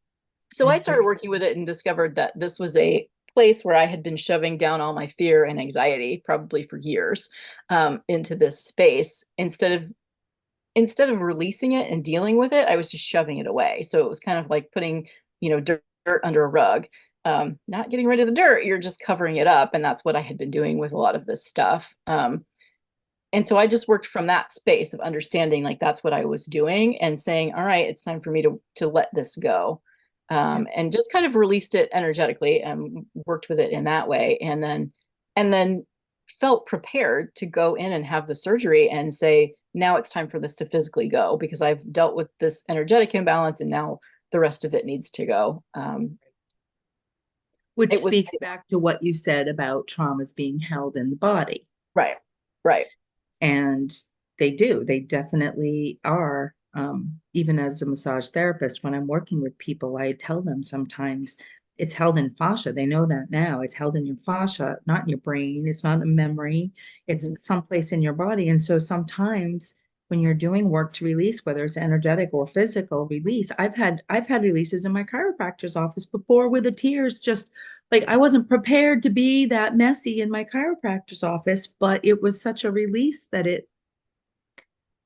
so I I'd say started working with it and discovered that this was a place where I had been shoving down all my fear and anxiety, probably for years, into this space instead of releasing it and dealing with it, I was just shoving it away. So it was kind of like putting, dirt under a rug. Not getting rid of the dirt, you're just covering it up. And that's what I had been doing with a lot of this stuff. And so I just worked from that space of understanding like that's what I was doing and saying, all right, it's time for me to let this go. And just kind of released it energetically and worked with it in that way. And then felt prepared to go in and have the surgery and say, now it's time for this to physically go because I've dealt with this energetic imbalance and now the rest of it needs to go. which It was speaks back to what you said about traumas being held in the body. right, right. And they do, they definitely are. Even as a massage therapist, when I'm working with people, I tell them sometimes it's held in fascia. They know that now. It's held in your fascia, not in your brain. It's not a memory. It's Mhm. someplace in your body. And so sometimes when you're doing work to release, whether it's energetic or physical release, I've had releases in my chiropractor's office before with the tears, just like I wasn't prepared to be that messy in my chiropractor's office, but it was such a release that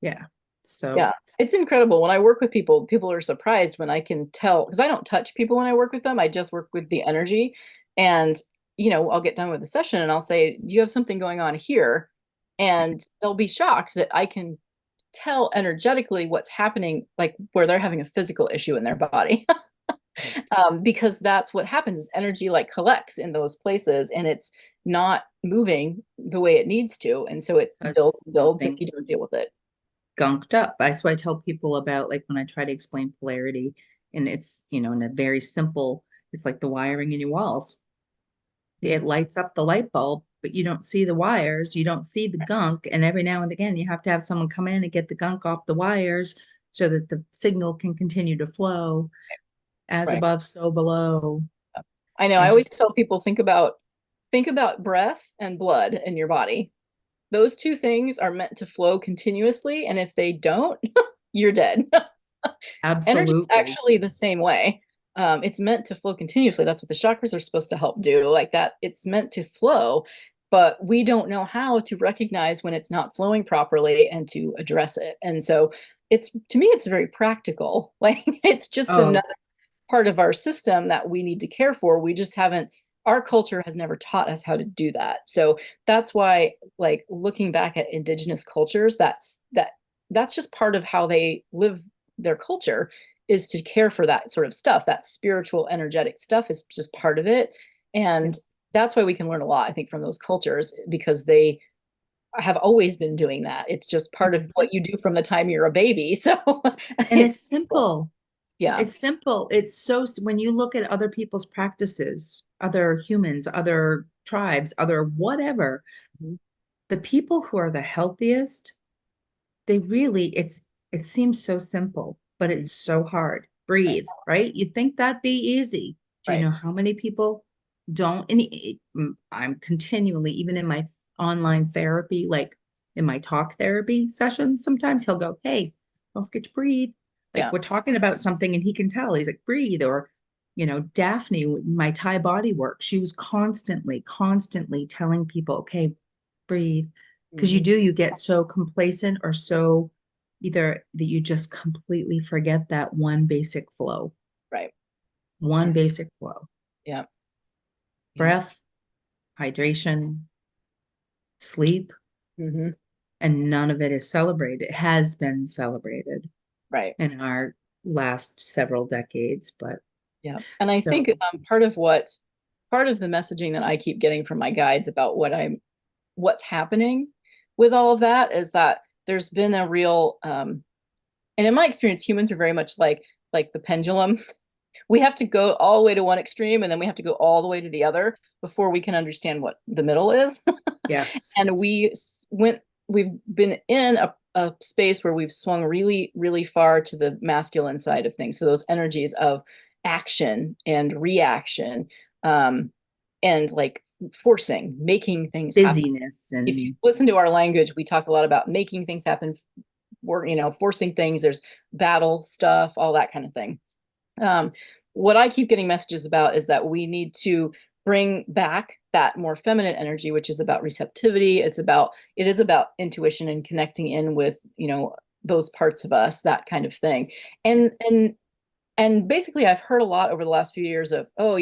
yeah. So Yeah, it's incredible. When I work with people, people are surprised when I can tell because I don't touch people when I work with them. I just work with the energy. And, I'll get done with the session and I'll say, do you have something going on here? And they'll be shocked that I can tell energetically what's happening, like where they're having a physical issue in their body. Because that's what happens is energy like collects in those places and it's not moving the way it needs to. And so it builds and builds if you something's don't deal with it. gunked up. That's why I tell people about like when I try to explain polarity, and it's, in a very simple, it's like the wiring in your walls. It lights up the light bulb, but you don't see the wires, you don't see the gunk. And every now and again, you have to have someone come in and get the gunk off the wires so that the signal can continue to flow as Right. above, so below. I know. I And always just tell people think about breath and blood in your body. Those two things are meant to flow continuously, and if they don't, you're dead. Energy is absolutely. actually the same way. It's meant to flow continuously. That's what the chakras are supposed to help do. Like that, it's meant to flow, but we don't know how to recognize when it's not flowing properly and to address it. And so it's to me, it's very practical. Like it's just Oh, another part of our system that we need to care for. We just haven't, our culture has never taught us how to do that. So that's why, like looking back at indigenous cultures, that's just part of how they live their culture is to care for that sort of stuff. That spiritual, energetic stuff is just part of it. yeah. And that's why we can learn a lot, I think, from those cultures because they have always been doing that. It's just part of what you do from the time you're a baby. So And it's it's simple. yeah. It's simple. It's so, when you look at other people's practices, other humans, other tribes, other whatever, Mhm. the people who are the healthiest, they really, it seems so simple, but it's so hard. Right. Breathe, right? You'd think that'd be easy. Do you Right. know how many people don't? And I'm continually, even in my online therapy, like in my talk therapy sessions, sometimes he'll go, "Hey, don't forget to breathe." Like Yeah. we're talking about something and he can tell. He's like, "Breathe." Or, Daphne, my Thai body work, she was constantly telling people, "Okay, breathe." Because Mhm. you get so complacent or so either that you just completely forget that one basic flow, Right. one Yeah. basic flow, Yeah. Yeah. breath, hydration, sleep, Hmm. and none of it is celebrated. It has been celebrated Right. in our last several decades, but Yeah. And I think so, part of the messaging that I keep getting from my guides about what's happening with all of that is that there's been a real, and in my experience, humans are very much like the pendulum. We have to go all the way to one extreme and then we have to go all the way to the other before we can understand what the middle is. And yes. we've been in a space where we've swung really, really far to the masculine side of things. So those energies of action and reaction, and like forcing, making things happen. Busyness If you and listen to our language, we talk a lot about making things happen, forcing things. There's battle stuff, all that kind of thing. What I keep getting messages about is that we need to bring back that more feminine energy, which is about receptivity. It is about intuition and connecting in with, those parts of us, that kind of thing. And basically I've heard a lot over the last few years of, oh,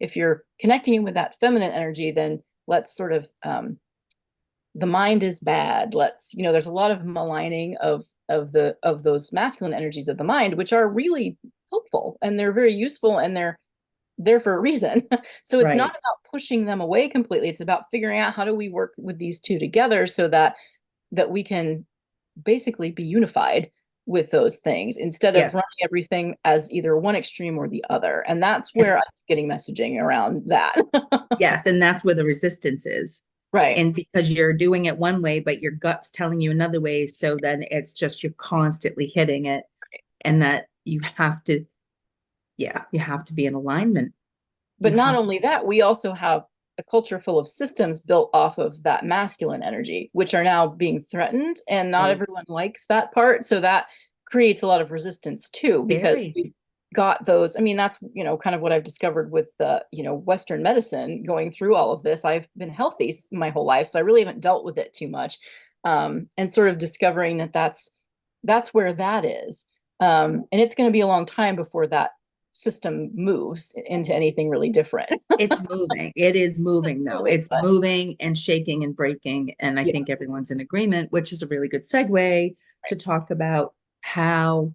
if you're connecting in with that feminine energy, then let's sort of, the mind is bad. There's a lot of maligning of those masculine energies of the mind, which are really helpful and they're very useful and they're there for a reason. So it's not about pushing them away completely. It's about figuring out how do we work with these two together so that we can basically be unified with those things instead of running everything as either one extreme or the other. And that's where I'm getting messaging around that. yes, and that's where the resistance is. Right. And because you're doing it one way, but your gut's telling you another way. So then it's just you're constantly hitting it. And that you have to be in alignment. But not only that, we also have a culture full of systems built off of that masculine energy, which are now being threatened. And not everyone likes that part. So that creates a lot of resistance too, because we've got those. I mean, that's, kind of what I've discovered with the, Western medicine going through all of this. I've been healthy my whole life, so I really haven't dealt with it too much. And sort of discovering that that's where that is. And it's going to be a long time before that system moves into anything really different. It's moving. It is moving though. It's moving and shaking and breaking. And I think everyone's in agreement, which is a really good segue to talk about how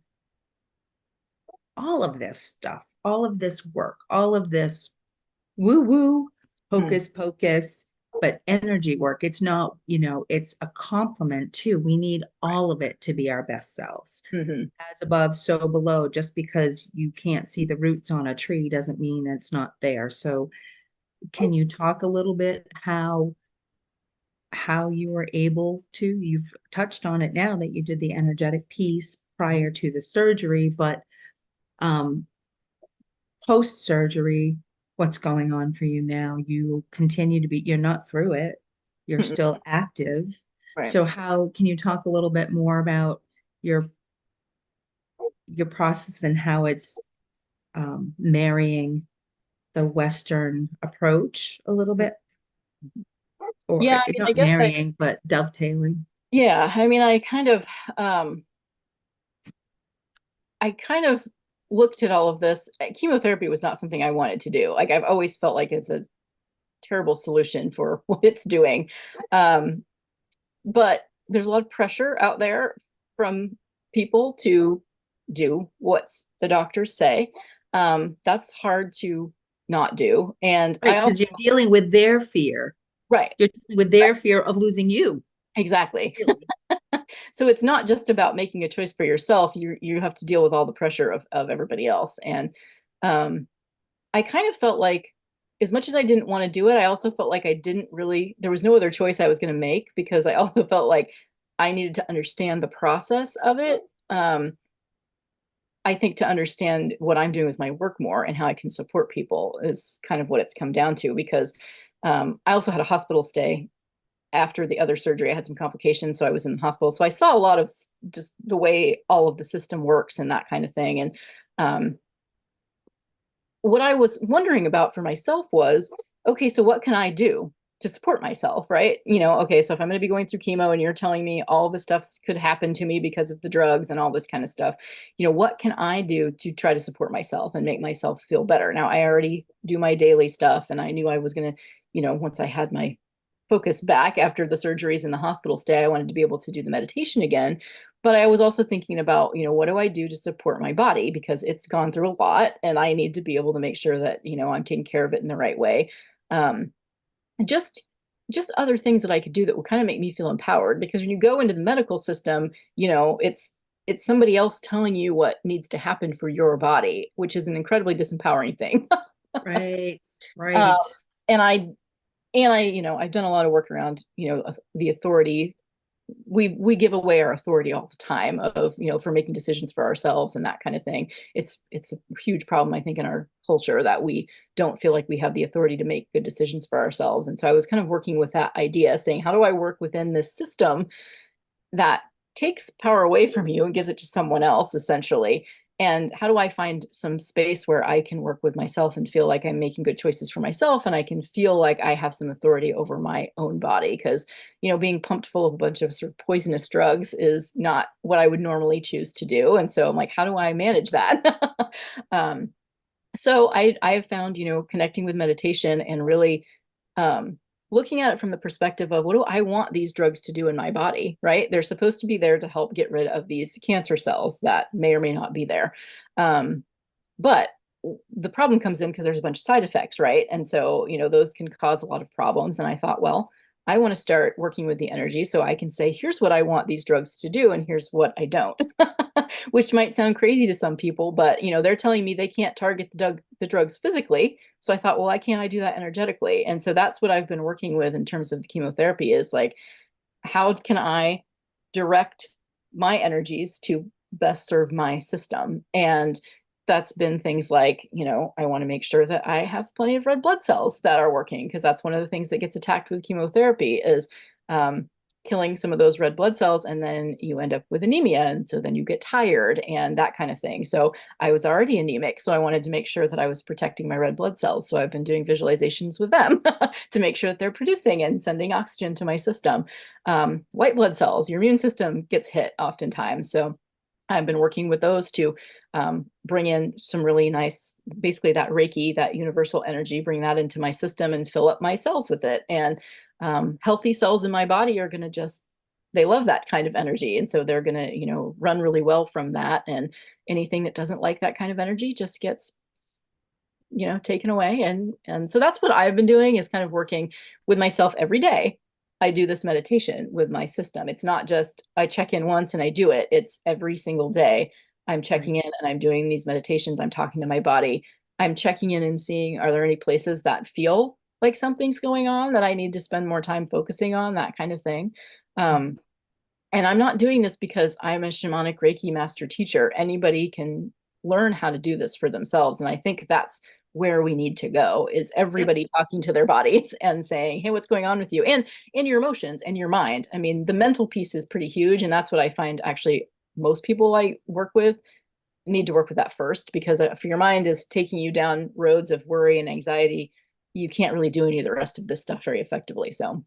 all of this stuff, all of this work, all of this woo-woo, hocus pocus, but energy work, it's not, it's a complement too. We need all of it to be our best selves. As above, so below. Just because you can't see the roots on a tree doesn't mean it's not there. So can you talk a little bit how you were able to, you've touched on it now that you did the energetic piece prior to the surgery, but post-surgery, what's going on for you now? You continue to be, you're not through it. You're still active. So how can you talk a little bit more about your process and how it's marrying the Western approach a little bit? Or not marrying, but dovetailing. Yeah. I mean, I kind of looked at all of this. Chemotherapy was not something I wanted to do. Like, I've always felt like it's a terrible solution for what it's doing. But there's a lot of pressure out there from people to do what the doctors say. That's hard to not do. And because you're dealing with their fear. Right. You're dealing with their fear of losing you. Exactly. Really. So it's not just about making a choice for yourself. You have to deal with all the pressure of everybody else. And I kind of felt like, as much as I didn't want to do it, I also felt like there was no other choice I was going to make, because I also felt like I needed to understand the process of it. I think to understand what I'm doing with my work more and how I can support people is kind of what it's come down to, because I also had a hospital stay after the other surgery. I had some complications, so I was in the hospital. So I saw a lot of just the way all of the system works and that kind of thing. And what I was wondering about for myself was, okay, so what can I do to support myself, right? Okay, so if I'm going to be going through chemo and you're telling me all this stuff could happen to me because of the drugs and all this kind of stuff, what can I do to try to support myself and make myself feel better? Now, I already do my daily stuff, and I knew I was going to, once I had my focus back after the surgeries in the hospital stay, I wanted to be able to do the meditation again. But I was also thinking about, what do I do to support my body? Because it's gone through a lot, and I need to be able to make sure that, I'm taking care of it in the right way. Just other things that I could do that will kind of make me feel empowered, because when you go into the medical system, it's somebody else telling you what needs to happen for your body, which is an incredibly disempowering thing. Right. And I've done a lot of work around, the authority we give away our authority all the time of, for making decisions for ourselves and that kind of thing. It's a huge problem, I think, in our culture, that we don't feel like we have the authority to make good decisions for ourselves. And so I was kind of working with that idea, saying, how do I work within this system that takes power away from you and gives it to someone else, essentially? And how do I find some space where I can work with myself and feel like I'm making good choices for myself, and I can feel like I have some authority over my own body? Because, being pumped full of a bunch of sort of poisonous drugs is not what I would normally choose to do. And so I'm like, how do I manage that? um, so I have found, connecting with meditation and really um, looking at it from the perspective of, what do I want these drugs to do in my body, right? They're supposed to be there to help get rid of these cancer cells that may or may not be there. But the problem comes in because there's a bunch of side effects, right? And so, those can cause a lot of problems. And I thought, well, I want to start working with the energy so I can say, here's what I want these drugs to do, and here's what I don't, which might sound crazy to some people, but, they're telling me they can't target the drugs physically. So I thought, well, why can't I do that energetically? And so that's what I've been working with in terms of the chemotherapy, is like, how can I direct my energies to best serve my system? And that's been things like, I want to make sure that I have plenty of red blood cells that are working, because that's one of the things that gets attacked with chemotherapy, is killing some of those red blood cells, and then you end up with anemia, and so then you get tired and that kind of thing. So I was already anemic, so I wanted to make sure that I was protecting my red blood cells. So I've been doing visualizations with them to make sure that they're producing and sending oxygen to my system. White blood cells, your immune system gets hit oftentimes, so I've been working with those to bring in some really nice, basically that Reiki, that universal energy, bring that into my system and fill up my cells with it. And healthy cells in my body are going to they love that kind of energy. And so they're going to, run really well from that. And anything that doesn't like that kind of energy just gets, taken away. And so that's what I've been doing, is kind of working with myself every day. I do this meditation with my system. It's not just I check in once and I do it. It's every single day I'm checking in and I'm doing these meditations. I'm talking to my body. I'm checking in and seeing, are there any places that feel like something's going on that I need to spend more time focusing on, that kind of thing. And I'm not doing this because I'm a shamanic Reiki master teacher. Anybody can learn how to do this for themselves. And I think that's where we need to go, is everybody talking to their bodies and saying, hey, what's going on with you? And in your emotions and your mind. I mean, the mental piece is pretty huge. And that's what I find actually most people I work with need to work with that first, because if your mind is taking you down roads of worry and anxiety, you can't really do any of the rest of this stuff very effectively. So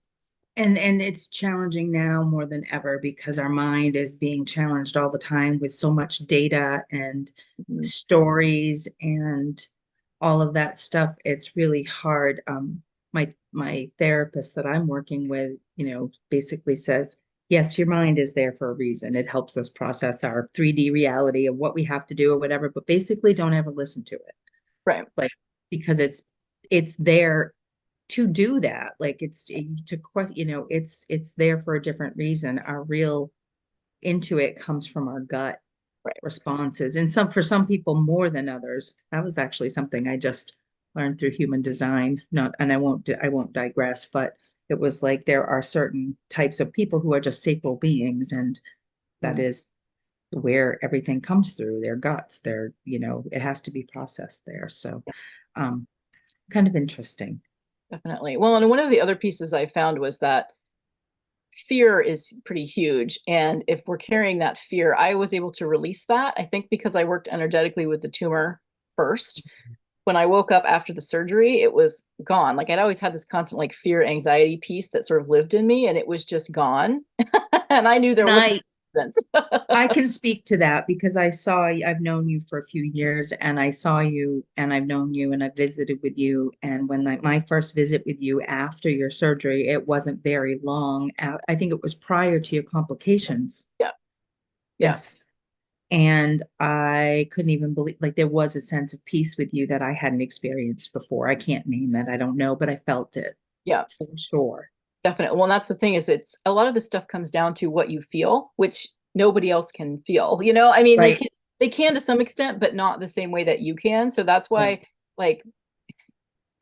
And it's challenging now more than ever, because our mind is being challenged all the time with so much data and stories and all of that stuff. It's really hard. My therapist that I'm working with, basically says, yes, your mind is there for a reason. It helps us process our 3D reality of what we have to do or whatever, but basically don't ever listen to it. right. Like, because it's there to do that. Like, it's there for a different reason. Our real intuit comes from our gut responses, and for some people more than others. That was actually something I just learned through human design. Not, and I won't digress, but it was like, there are certain types of people who are just sacral beings, and that is where everything comes through their guts. It has to be processed there. So kind of interesting. Definitely. Well, and one of the other pieces I found was that fear is pretty huge. And if we're carrying that fear, I was able to release that, I think, because I worked energetically with the tumor first. When I woke up after the surgery, it was gone. Like, I'd always had this constant like fear, anxiety piece that sort of lived in me, and it was just gone. And I knew there And was I I can speak to that, because I've known you for a few years, and I saw you, and I've known you, and I visited with you. And when my first visit with you after your surgery, it wasn't very long. I think it was prior to your complications. Yeah. Yeah. Yes. And I couldn't even believe, like, there was a sense of peace with you that I hadn't experienced before. I can't name that. I don't know, but I felt it Yeah. for sure. Definitely. Well, that's the thing, is it's a lot of this stuff comes down to what you feel, which nobody else can feel. I mean, Right. they can to some extent, but not the same way that you can. So that's Right. why, like,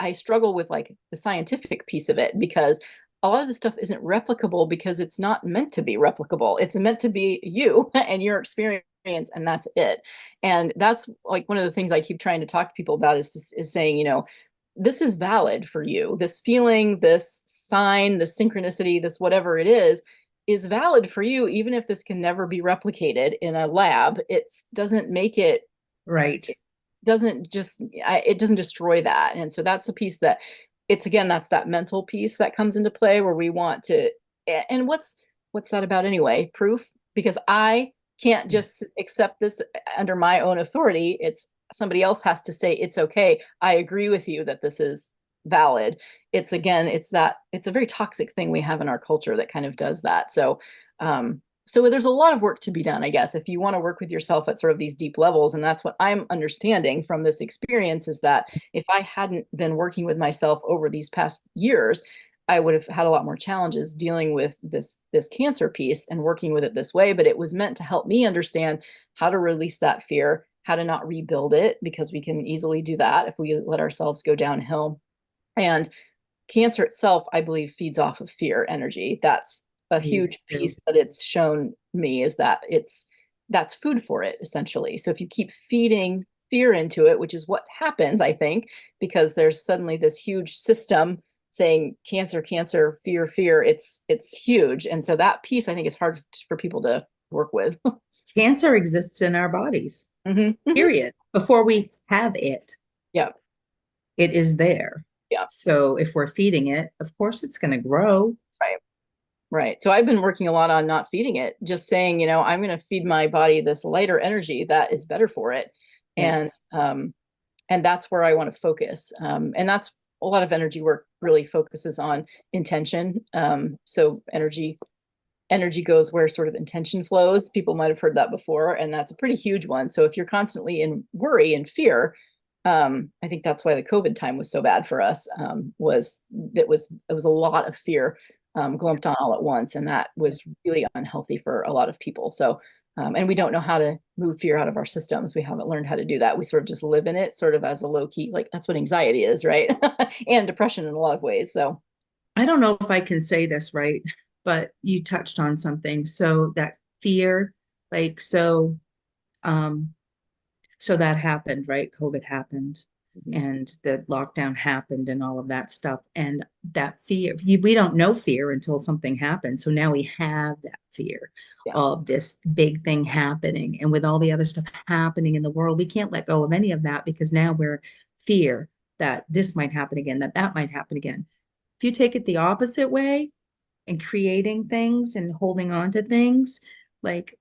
I struggle with like the scientific piece of it, because a lot of this stuff isn't replicable because it's not meant to be replicable. It's meant to be you and your experience, and that's it. And that's like one of the things I keep trying to talk to people about is saying, you know, this is valid for you. This feeling, this sign, this synchronicity, this whatever it is valid for you, even if this can never be replicated in a lab. It doesn't make it Right. it doesn't destroy that. And so that's a piece that it's, again, that's that mental piece that comes into play where we want to, and what's that about anyway? Proof? Because I can't just accept this under my own authority. It's somebody else has to say, it's okay. I agree with you that this is valid. It's, again, it's a very toxic thing we have in our culture that kind of does that. So there's a lot of work to be done, I guess, if you want to work with yourself at sort of these deep levels. And that's what I'm understanding from this experience, is that if I hadn't been working with myself over these past years, I would have had a lot more challenges dealing with this cancer piece and working with it this way. But it was meant to help me understand how to release that fear, how to not rebuild it, because we can easily do that if we let ourselves go downhill. And cancer itself, I believe, feeds off of fear energy. That's a huge piece that it's shown me, is that that's food for it, essentially. So if you keep feeding fear into it, which is what happens, I think, because there's suddenly this huge system saying cancer, cancer, fear, fear, it's huge. And so that piece, I think, is hard for people to work with. Cancer exists in our bodies, Mm-hmm. period. Before we have it, Yeah. it is there. Yeah. So if we're feeding it, of course it's going to grow. Right. Right. So I've been working a lot on not feeding it, just saying, you know, I'm going to feed my body this lighter energy that is better for it. Yeah. And that's where I want to focus. And that's a lot of energy work really focuses on intention. So energy goes where sort of intention flows. People might have heard that before, and that's a pretty huge one. So if you're constantly in worry and fear, I think that's why the COVID time was so bad for us. It was a lot of fear glumped on all at once, and that was really unhealthy for a lot of people. So, and we don't know how to move fear out of our systems. We haven't learned how to do that. We sort of just live in it, sort of as a low key, like that's what anxiety is, right? And depression in a lot of ways. So, I don't know if I can say this right, but you touched on something. So that fear, like, um, so that happened, right? COVID happened and the lockdown happened and all of that stuff. And that fear, we don't know fear until something happens. So now we have that fear yeah, of this big thing happening. And with all the other stuff happening in the world, we can't let go of any of that because now we're fear that this might happen again, that might happen again. If you take it the opposite way and creating things and holding on to things, like,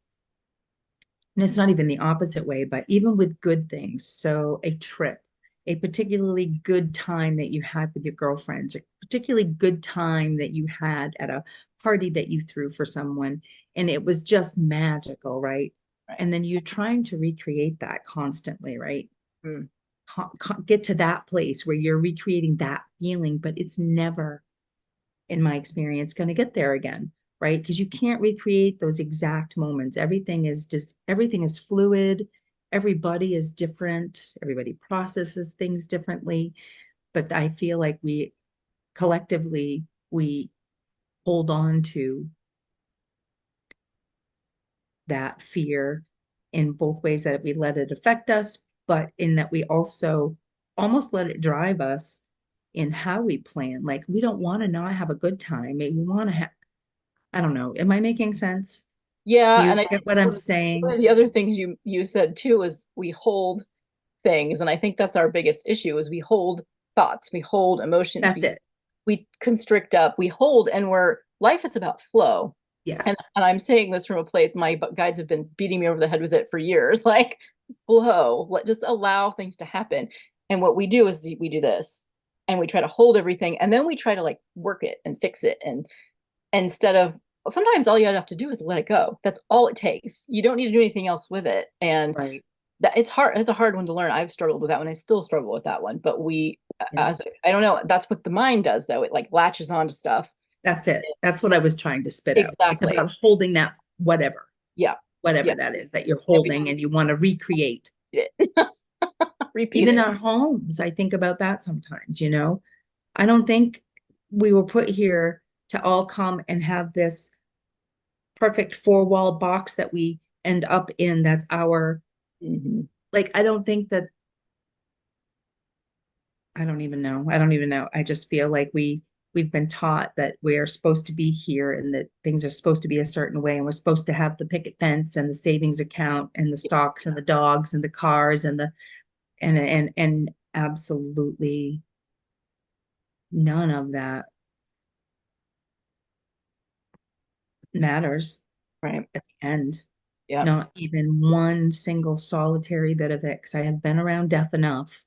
and it's not even the opposite way, but even with good things. So a trip, a particularly good time that you had with your girlfriends, a particularly good time that you had at a party that you threw for someone, and it was just magical, right? right. And then you're trying to recreate that constantly, right? Mm. Get to that place where you're recreating that feeling, but it's never, in my experience, going to get there again, right? Because you can't recreate those exact moments. Everything is fluid. Everybody is different. Everybody processes things differently. But I feel like we collectively, we hold on to that fear in both ways, that we let it affect us, but in that we also almost let it drive us in how we plan. Like we don't want to not have a good time. We want to have, I don't know. Am I making sense? Do Yeah, you and I get think what I'm one saying? of the other things you said too is we hold things, and I think that's our biggest issue is we hold thoughts, we hold emotions, That's it. we constrict up, we hold, and life is about flow. And, Yes. and I'm saying this from a place, my guides have been beating me over the head with it for years, like flow, just allow things to happen. And what we do is we do this and we try to hold everything, and then we try to like work it and fix it. And instead of, sometimes all you have to do is let it go. That's all it takes. You don't need to do anything else with it. And Right. that it's hard. It's a hard one to learn. I've struggled with that one. I still struggle with that one. But Yeah. as I don't know, that's what the mind does, though. It like latches onto stuff. That's it. That's what I was trying to spit out. It's Exactly. about holding that whatever, Yeah. whatever Yeah. that is that you're And we holding and you want to recreate. it. Repeat Even it. our homes, I think about that sometimes, I don't think we were put here to all come and have this perfect four-wall box that we end up in. That's our, like, I don't think that, I don't even know. I don't even know. I just feel like we've been taught that we're supposed to be here and that things are supposed to be a certain way. And we're supposed to have the picket fence and the savings account and the stocks and the dogs and the cars and the, and absolutely none of that matters Right. at the end. Yeah. Not even one single solitary bit of it. Because I have been around death enough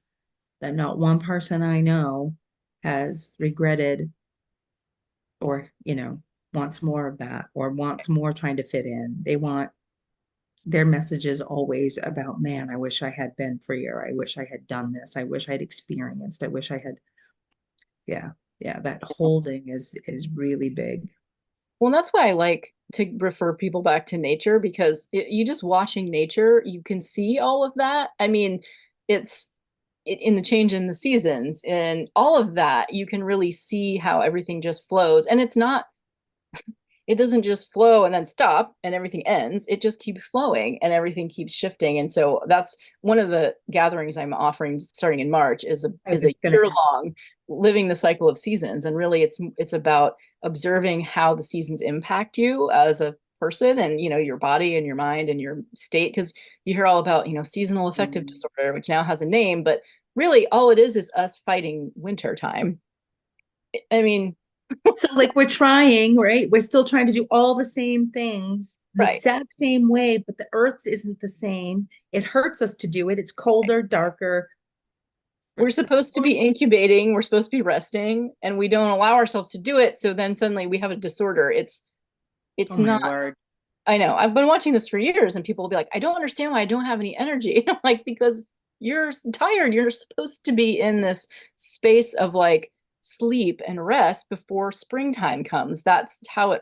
that not one person I know has regretted or, wants more of that or wants more trying to fit in. They want their messages always about, man, I wish I had been freer. I wish I had done this. I wish I'd experienced. I wish I had. Yeah. Yeah. That holding is really big. Well, that's why I like to refer people back to nature, because you just watching nature, you can see all of that. I mean, it's in the change in the seasons and all of that, you can really see how everything just flows. And it doesn't just flow and then stop and everything ends. It just keeps flowing and everything keeps shifting. And so that's one of the gatherings I'm offering starting in March is a year long living the cycle of seasons. And really it's about observing how the seasons impact you as a person and, your body and your mind and your state. Because you hear all about, seasonal affective disorder, which now has a name, but really all it is us fighting winter time. I mean, So like we're trying, right? We're still trying to do all the same things the right. exact same way, but the earth isn't the same. It hurts us to do it. It's colder, darker. We're supposed to be incubating, we're supposed to be resting, and we don't allow ourselves to do it. So then suddenly we have a disorder. It's Oh my not, word. I know. I've been watching this for years and people will be like, I don't understand why I don't have any energy. I'm like, because you're tired. You're supposed to be in this space of like sleep and rest before springtime comes. That's how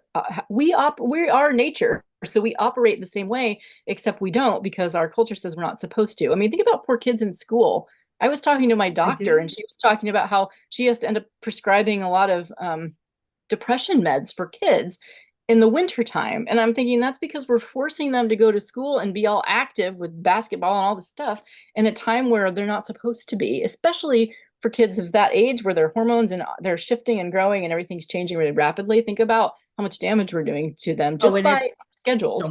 we are nature. So we operate the same way, except we don't because our culture says we're not supposed to. I mean, think about poor kids in school. I was talking to my I doctor do. and she was talking about how she has to end up prescribing a lot of depression meds for kids in the wintertime. And I'm thinking that's because we're forcing them to go to school and be all active with basketball and all this stuff in a time where they're not supposed to be, especially for kids of that age where their hormones and they're shifting and growing and everything's changing really rapidly. Think about how much damage we're doing to them Oh, just and it's by schedules.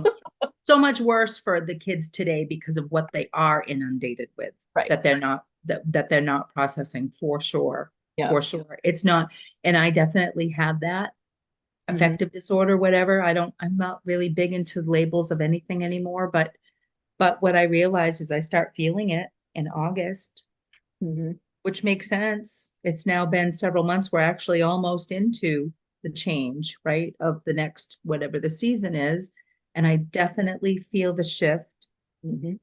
so much worse for the kids today because of what they are inundated with Right. that they're not processing for sure. Yeah. For sure. It's not, and I definitely have that Mm-hmm. affective disorder, whatever. I'm not really big into labels of anything anymore, but what I realized is I start feeling it in August, Mm-hmm. which makes sense. It's now been several months. We're actually almost into the change, right? Of the next, whatever the season is. And I definitely feel the shift. Mm-hmm.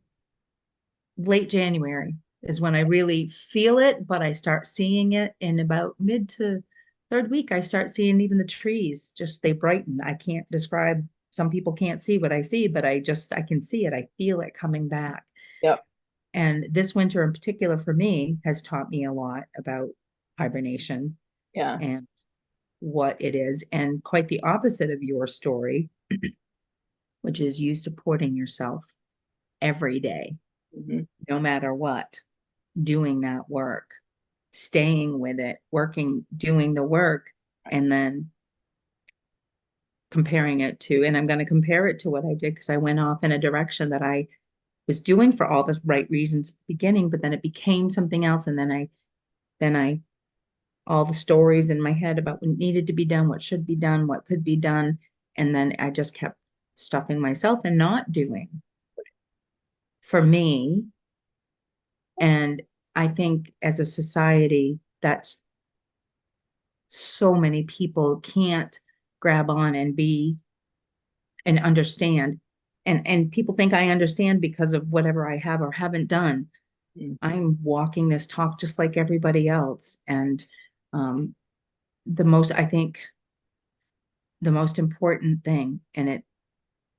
Late January is when I really feel it, but I start seeing it in about mid to third week. I start seeing even the trees, just they brighten. I can't describe, some people can't see what I see, but I can see it. I feel it coming back. Yep. And this winter in particular for me has taught me a lot about hibernation Yeah. and what it is, and quite the opposite of your story, which is you supporting yourself every day, Mm-hmm. no matter what, doing that work, staying with it, working, doing the work, and then comparing it to, and I'm going to compare it to what I did because I went off in a direction that I was doing for all the right reasons at the beginning, but then it became something else. And then I, all the stories in my head about what needed to be done, what should be done, what could be done. And then I just kept stopping myself and not doing for me. And I think as a society, that's so many people can't grab on and be and understand. And people think I understand because of whatever I have or haven't done. Mm-hmm. I'm walking this talk just like everybody else. And um, I think the most important thing, and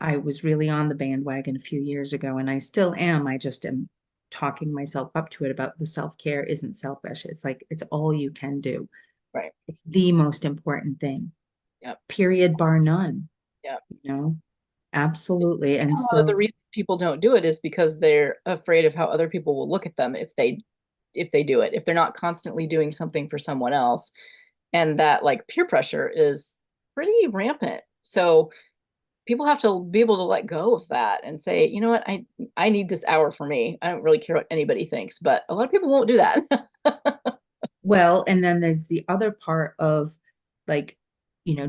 I was really on the bandwagon a few years ago, and I still am. I just am talking myself up to it about the self-care isn't selfish. It's like, it's all you can do. Right. It's the most important thing. Yep. period, bar none, Yep. you know? Absolutely. And A lot of the so, reason people don't do it is because they're afraid of how other people will look at them if they do it. If they're not constantly doing something for someone else, and that like peer pressure is pretty rampant. So people have to be able to let go of that and say, you know what, I need this hour for me. I don't really care what anybody thinks, but a lot of people won't do that. well, and then there's the other part of like,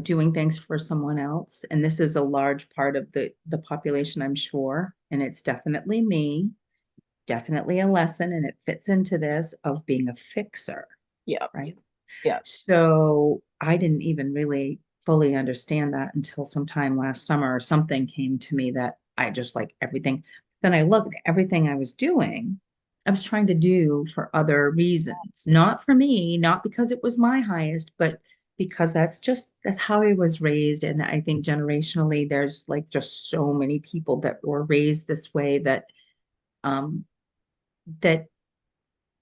doing things for someone else. And this is a large part of the population, I'm sure. And it's definitely me, definitely a lesson, and it fits into this of being a fixer, Yeah. right? Yeah. So I didn't even really fully understand that until sometime last summer or something came to me that I just like everything. Then I looked at everything I was doing. I was trying to do for other reasons, not for me, not because it was my highest, but because that's how I was raised. And I think generationally, there's like just so many people that were raised this way um, that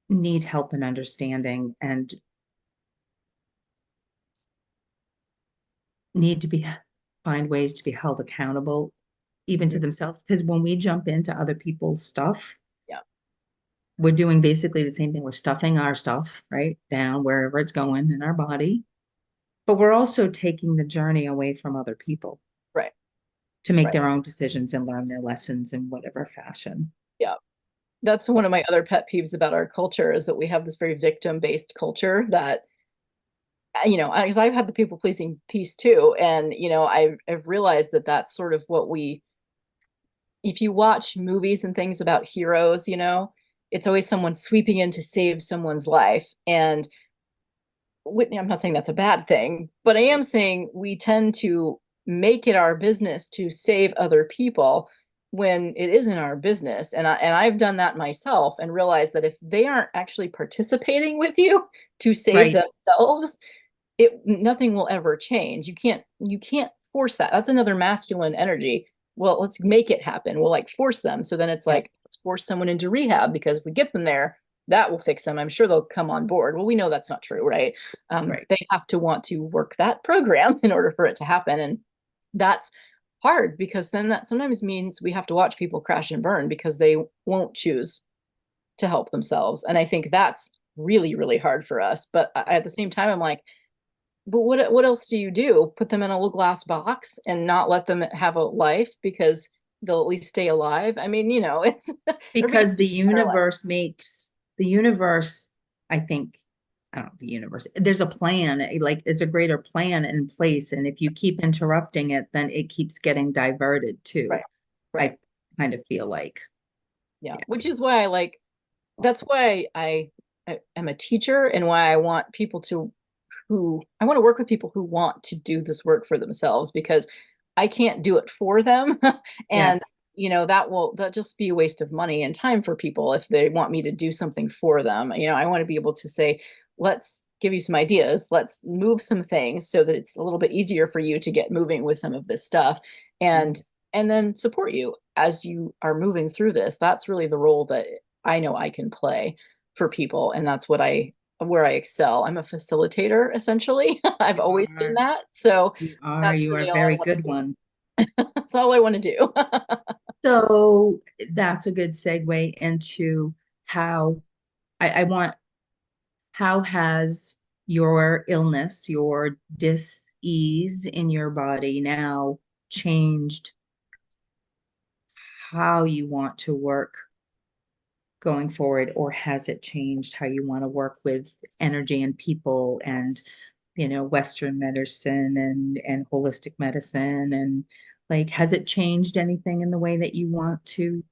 need help and understanding and need to be find ways to be held accountable even to Mhm. themselves, because when we jump into other people's stuff, Yeah. we're doing basically the same thing. We're stuffing our stuff right down wherever it's going in our body, but we're also taking the journey away from other people Right. to make Right. their own decisions and learn their lessons in whatever fashion. Yeah. That's one of my other pet peeves about our culture is that we have this very victim-based culture that, because I've had the people pleasing piece too. And, I've realized that that's sort of what if you watch movies and things about heroes, it's always someone sweeping in to save someone's life. And Whitney, I'm not saying that's a bad thing, but I am saying we tend to make it our business to save other people when it isn't our business. And I've done that myself and realized that if they aren't actually participating with you to save Right. themselves, it nothing will ever change. You can't force that. That's another masculine energy. Well, let's make it happen. We'll like force them. So then it's Yep. like, let's force someone into rehab because if we get them there, that will fix them. I'm sure they'll come on board. Well, we know that's not true, right? Right. They have to want to work that program in order for it to happen. And that's hard because then that sometimes means we have to watch people crash and burn because they won't choose to help themselves. And I think that's really, really hard for us. But at the same time, I'm like, but what else do you do? Put them in a little glass box and not let them have a life because they'll at least stay alive. I mean, it's everybody Because life. the universe, I think, I don't know, the universe, there's a plan, like it's a greater plan in place. And if you keep interrupting it, then it keeps getting diverted too. Right. Right. I kind of feel like, Yeah. yeah, Which is why that's why I am a teacher and why I want people who I want to work with people who want to do this work for themselves because I can't do it for them. And yes, that just be a waste of money and time for people if they want me to do something for them. I want to be able to say, let's give you some ideas, let's move some things so that it's a little bit easier for you to get moving with some of this stuff and and then support you as you are moving through this. That's really the role that I know I can play for people, and that's where I excel. I'm a facilitator essentially. I've you always been are, that. So that's you are really a all I very want to good do. one. That's all I want to do. So that's a good segue into how I want, how has your illness, your dis-ease in your body now changed how you want to work going forward, or has it changed how you want to work with energy and people and Western medicine and holistic medicine, and like has it changed anything in the way that you want to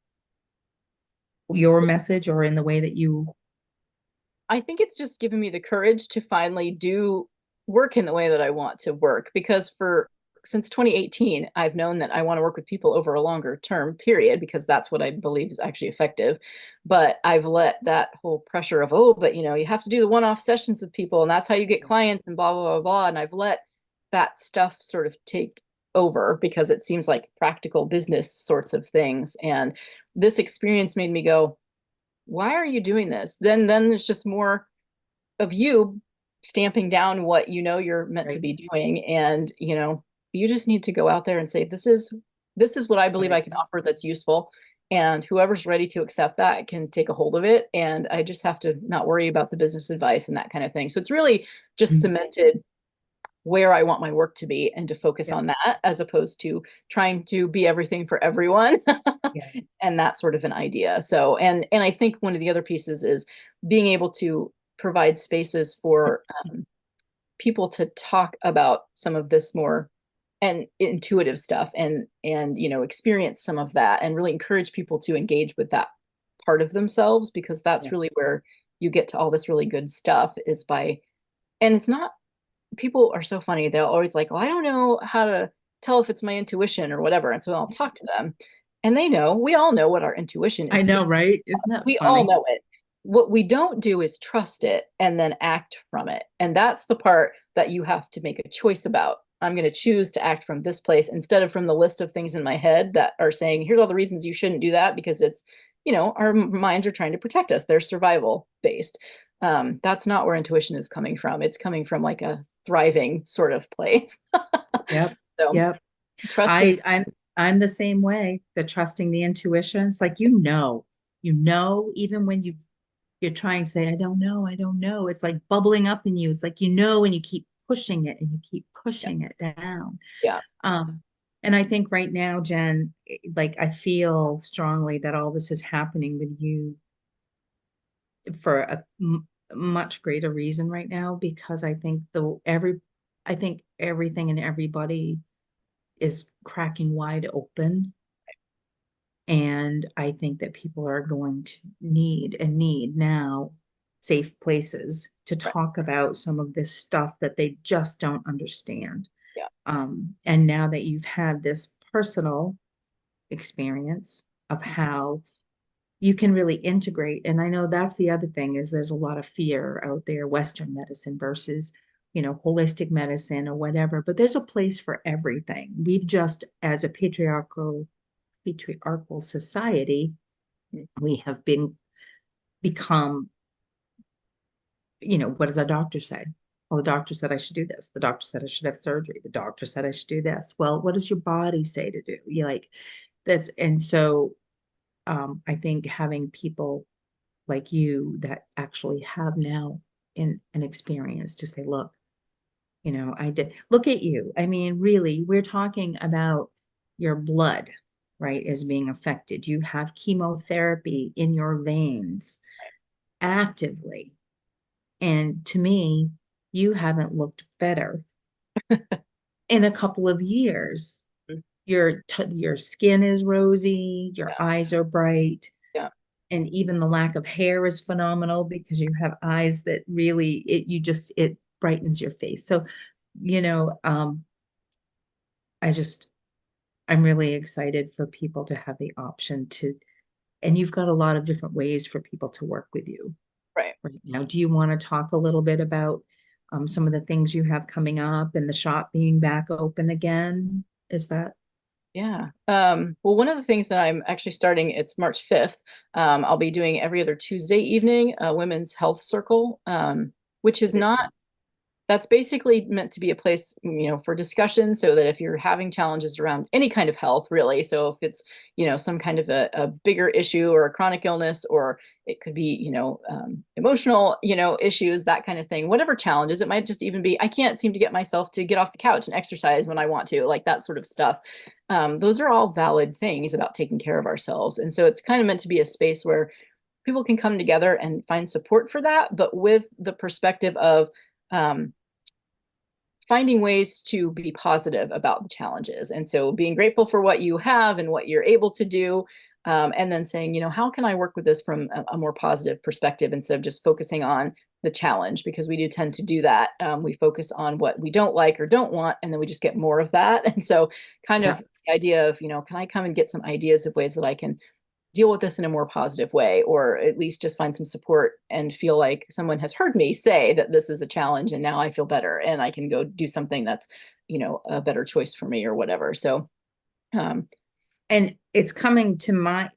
your message, or in the way that you I think it's just given me the courage to finally do work in the way that I want to work because for since 2018, I've known that I want to work with people over a longer term period because that's what I believe is actually effective. But I've let that whole pressure of, oh, but you have to do the one-off sessions with people and that's how you get clients and blah, blah, blah, blah. And I've let that stuff sort of take over because it seems like practical business sorts of things. And this experience made me go, why are you doing this? Then it's just more of you stamping down what you know you're meant to Right. be doing. And, you just need to go out there and say, this is what I believe I Right. can offer that's useful. And whoever's ready to accept that can take a hold of it. And I just have to not worry about the business advice and that kind of thing. So it's really just Mm. cemented where I want my work to be and to focus Yeah. on that as opposed to trying to be everything for everyone. Yeah. And that's sort of an idea. So, and I think one of the other pieces is being able to provide spaces for people to talk about some of this more and intuitive stuff and experience some of that and really encourage people to engage with that part of themselves, because that's Yeah. really where you get to all this really good stuff is by, and it's not, people are so funny. They'll always like, oh, I don't know how to tell if it's my intuition or whatever. And so I'll talk to them and we all know what our intuition I is saying know, right? to Isn't us. that We all funny? know it. What we don't do is trust it and then act from it. And that's the part that you have to make a choice about. I'm going to choose to act from this place instead of from the list of things in my head that are saying, here's all the reasons you shouldn't do that, because it's, our minds are trying to protect us. They're survival based. That's not where intuition is coming from. It's coming from like a thriving sort of place. Yep. So Yep. trusting. I'm the same way. The trusting the intuition. It's like, even when you're trying to say, I don't know. It's like bubbling up in you. It's like, and you keep pushing it and you keep Yeah, pushing it down. yeah, Um, and I think right now, Jen, like I feel strongly that all this is happening with you for a much greater reason right now, because I think everything and everybody is cracking wide open. And I think that people are going to need now safe places to right. talk about some of this stuff that they just don't understand. Yeah, And now that you've had this personal experience of how you can really integrate, and I know that's the other thing is there's a lot of fear out there, Western medicine versus, holistic medicine or whatever, but there's a place for everything. We've just, as a patriarchal society, we have become, what does a doctor say? Well, the doctor said I should do this. The doctor said I should have surgery. The doctor said I should do this. Well, what does your body say to do? You like that's and so I think having people like you that actually have now in an experience to say, look, I did look at you. I mean, really, we're talking about your blood, right, is being affected. You have chemotherapy in your veins actively. And to me, you haven't looked better in a couple of years. Your skin is rosy, your yeah, eyes are bright, yeah. and even the lack of hair is phenomenal because you have eyes that really it brightens your face. So, you know, um, I just I'm really excited for people to have the option to, and you've got a lot of different ways for people to work with you Right. right now. Do you want to talk a little bit about some of the things you have coming up and the shop being back open again? Is that Yeah. Well, one of the things that I'm actually starting, it's March 5th. I'll be doing every other Tuesday evening, a women's health circle, which is not, that's basically meant to be a place, for discussion so that if you're having challenges around any kind of health, really, so if it's, some kind of a bigger issue or a chronic illness, or it could be, emotional, issues, that kind of thing, whatever challenges, it might just even be, I can't seem to get myself to get off the couch and exercise when I want to, like that sort of stuff. Those are all valid things about taking care of ourselves. And so it's kind of meant to be a space where people can come together and find support for that, but with the perspective of, um, finding ways to be positive about the challenges. And so being grateful for what you have and what you're able to do. And then saying, how can I work with this from a more positive perspective instead of just focusing on the challenge? Because we do tend to do that. We focus on what we don't like or don't want, and then we just get more of that. And so kind yeah, of the idea of, can I come and get some ideas of ways that I can deal with this in a more positive way, or at least just find some support and feel like someone has heard me say that this is a challenge and now I feel better and I can go do something that's, a better choice for me or whatever. So, um, and it's coming to my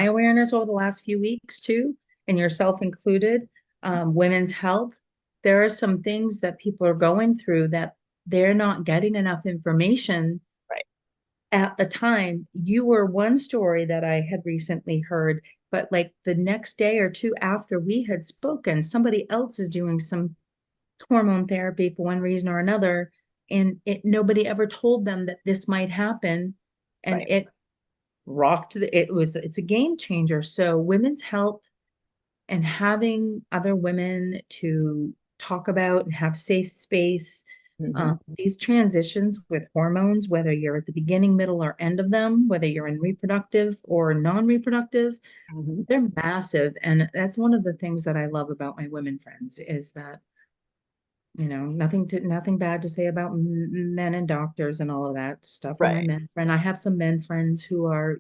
awareness over the last few weeks too, and yourself included, women's health. there are some things that people are going through that they're not getting enough information Right. at the time. You were one story that I had recently heard, but like the next day or two after we had spoken, somebody else is doing some hormone therapy for one reason or another, and nobody ever told them that this might happen, and Right. it rocked it's a game changer. So women's health and having other women to talk about and have safe space. Mm-hmm. These transitions with hormones, whether you're at the beginning, middle, or end of them, whether you're in reproductive or non-reproductive, Mm-hmm. they're massive. And that's one of the things that I love about my women friends is that, nothing bad to say about men and doctors and all of that stuff. Or my Right. men friend, I have some men friends who are,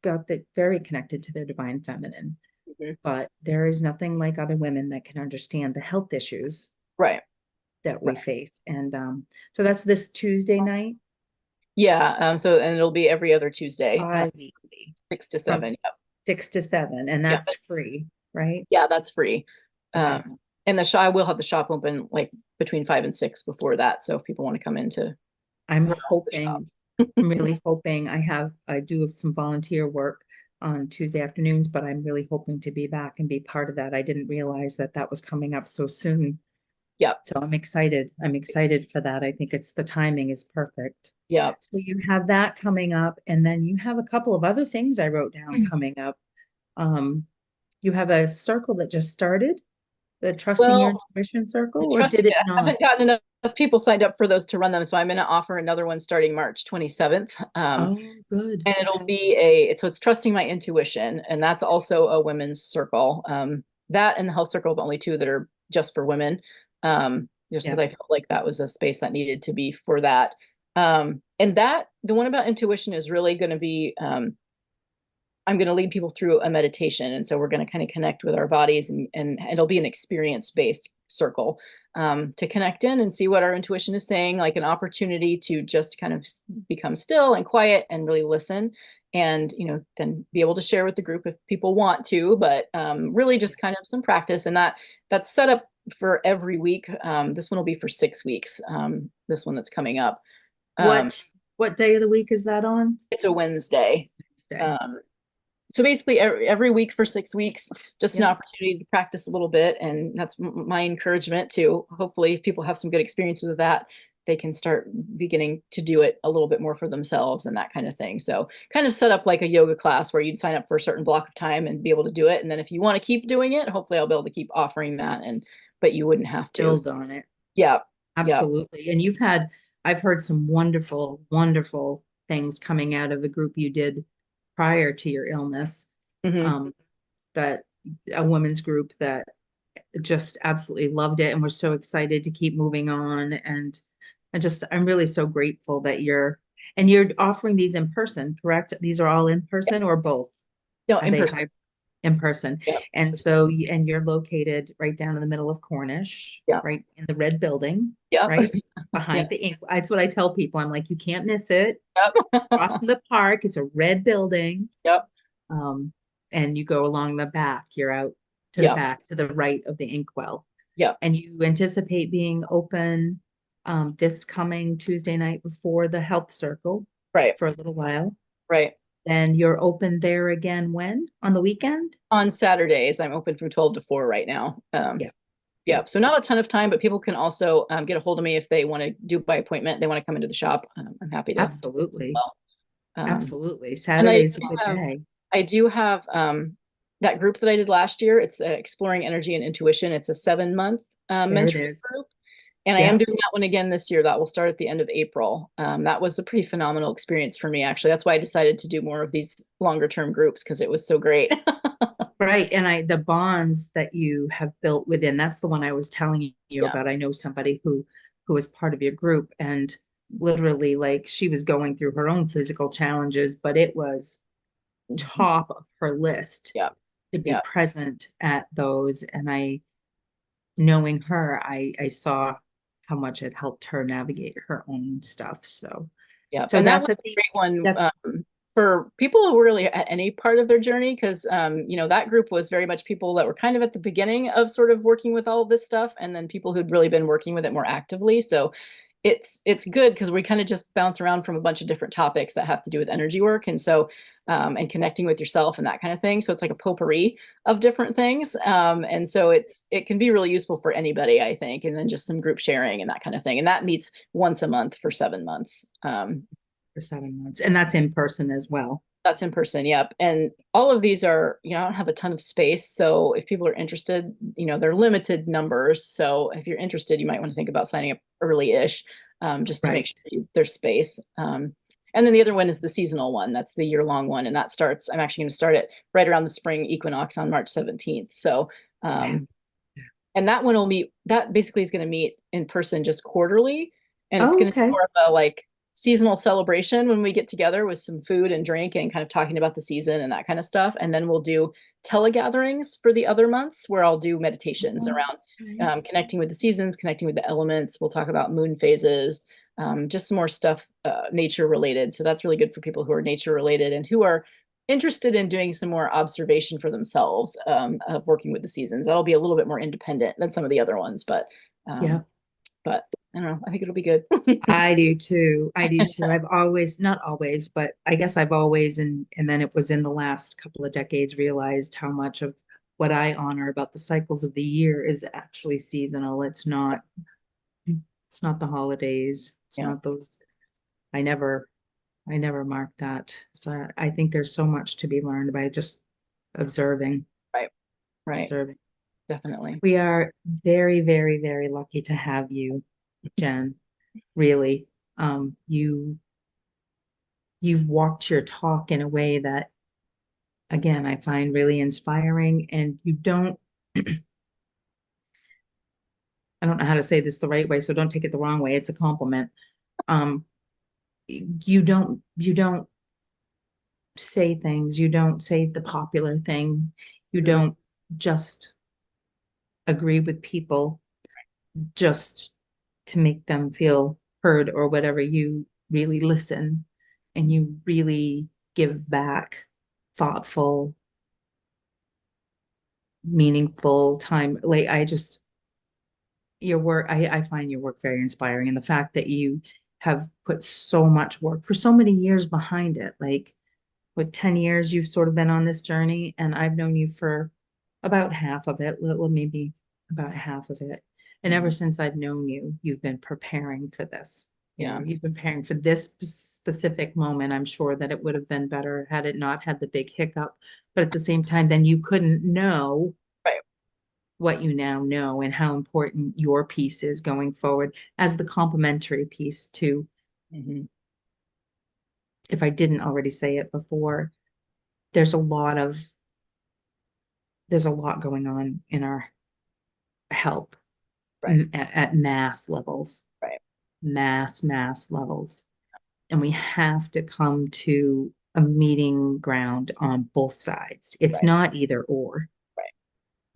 got the very connected to their divine feminine, Mm-hmm. but there is nothing like other women that can understand the health issues Right. that we Right. face. And so that's this Tuesday night, Yeah. So, and it'll be every other Tuesday, bi-weekly 6 to 7. from Yep. 6 to 7, and Yeah. that's free, right? Yeah, that's free. Okay. And the shop will have the shop open like between 5 and 6 before that. So if people want to come in to I'm browse the shop. hoping, I'm really hoping I do have some volunteer work on Tuesday afternoons, but I'm really hoping to be back and be part of that. I didn't realize that that was coming up so soon. Yep. So I'm excited. I'm excited for that. I think the timing is perfect. Yep. So you have that coming up, and then you have a couple of other things I wrote down coming up. Um, you have a circle that just started, the Trusting Your Well, Intuition Circle, or trust did me, it I not? haven't gotten enough people signed up for those to run them. So I'm going to offer another one starting March 27th. Oh, good. And it'll Okay. be so it's trusting my intuition. And that's also a women's circle. That and the health circle are the only two that are just for women. Just Yeah. because I felt like that was a space that needed to be for that. And the one about intuition is really going to be, I'm going to lead people through a meditation. And so we're going to kind of connect with our bodies, and it'll be an experience-based circle, to connect in and see what our intuition is saying, like an opportunity to just kind of become still and quiet and really listen. And, then be able to share with the group if people want to, but really just kind of some practice. And that's set up for every week. This one will be for 6 weeks. This one that's coming up. What day of the week is that on? It's a Wednesday. Wednesday. Um, so basically every week for 6 weeks, just an Yeah. opportunity to practice a little bit. And that's my encouragement to hopefully if people have some good experiences with that, they can start beginning to do it a little bit more for themselves and that kind of thing. So kind of set up like a yoga class where you'd sign up for a certain block of time and be able to do it. And then if you want to keep doing it, hopefully I'll be able to keep offering that, but you wouldn't have to. Build So, on it. yeah. Yeah. Absolutely. And I've heard some wonderful, wonderful things coming out of the group you did prior to your illness. Hmm. That a women's group that just absolutely loved it and we're so excited to keep moving on. And I'm really so grateful that you're offering these in person, correct? These are all in Yeah. person or both? No, Are in they person. hybrid? In person? Yeah. And so, and you're located right down in the middle of Cornish, Yeah. right in the red building, Yeah. right Yeah. behind the ink. That's what I tell people. I'm like, you can't miss it. Yep. Across from the park, it's a red building. Yep. And you go along the back, you're out to the Yep. back, to the right of the inkwell. Yep. And you anticipate being open this coming Tuesday night before the health circle Right. for a little while. Right. Then you're open there again when? On the weekend? On Saturdays, I'm open from 12 to 4 right now. Yeah. Yeah. So not a ton of time, but people can also get a hold of me if they want to do by appointment. They want to come into the shop. I'm happy to do that as Absolutely. well. Absolutely. And Saturday's a good day. I do have that group that I did last year. It's Exploring Energy and Intuition. It's a 7-month There it mentoring is. group. And I Yeah. am doing that one again this year. That will start at the end of April. That was a pretty phenomenal experience for me, actually. That's why I decided to do more of these longer term groups because it was so great. Right. And the bonds that you have built within, that's the one I was telling you Yeah. about. I know somebody who was part of your group, and literally like she was going through her own physical challenges, but it was top of her list Yeah. to be Yeah. present at those. And knowing her, I saw how much it helped her navigate her own stuff. So Yeah. so And that that's was at a the great one. that's for people who were really at any part of their journey, because you know, that group was very much people that were kind of at the beginning of sort of working with all of this stuff, and then people who'd really been working with it more actively. So it's good because we kind of just bounce around from a bunch of different topics that have to do with energy work, and so and connecting with yourself and that kind of thing. So it's like a potpourri of different things, and so it can be really useful for anybody, I think. And then just some group sharing and that kind of thing, and that meets once a month for 7 months. For 7 months, and that's in person as well. That's in person, yep. And all of these are, you know, I don't have a ton of space. So if people are interested, you know, they're limited numbers. So if you're interested, you might want to think about signing up early-ish, just to make Right. sure there's space. And then the other one is the seasonal one. That's the year-long one. And that starts, I'm actually going to start it right around the spring equinox on March 17th. So, Yeah. and that one will meet, that basically is going to meet in person just quarterly. And it's Oh, going to be okay. more of a like seasonal celebration when we get together with some food and drink and kind of talking about the season and that kind of stuff. And then we'll do telegatherings for the other months where I'll do meditations around Okay. connecting with the seasons, connecting with the elements. We'll talk about moon phases, just some more stuff nature related. So that's really good for people who are nature related and who are interested in doing some more observation for themselves, of working with the seasons. That'll be a little bit more independent than some of the other ones, Yeah. but I don't know. I think it'll be good. I do too. I do too. I've always, not always, but I guess I've always, and then it was in the last couple of decades, realized how much of what I honor about the cycles of the year is actually seasonal. It's not the holidays. It's Yeah, not those. I never, I never marked that. So I think there's so much to be learned by just observing, right, right. observing. Definitely. We are very, very, very lucky to have you, Jen. Really. You you've walked your talk in a way that, again, I find really inspiring. And you don't, I don't know how to say this the right way, so don't take it the wrong way. It's a compliment. Um, you don't say things, you don't say the popular thing, you don't just agree with people just to make them feel heard or whatever. You really listen and you really give back thoughtful, meaningful time. Like I just your work, I find your work very inspiring. And the fact that you have put so much work for so many years behind it, like with 10 years, you've sort of been on this journey, and I've known you for about half of it, little, maybe about half of it. And ever Mhm. since I've known you, you've been preparing for this. You know, Yeah, you've been preparing for this specific moment. I'm sure that it would have been better had it not had the big hiccup. But at the same time, then you couldn't know right. what you now know and how important your piece is going forward as the complementary piece to, Hmm. if I didn't already say it before, there's a lot of there's a lot going on in our health Right, at mass levels, right, mass levels. And we have to come to a meeting ground on both sides. It's right, not either or. right.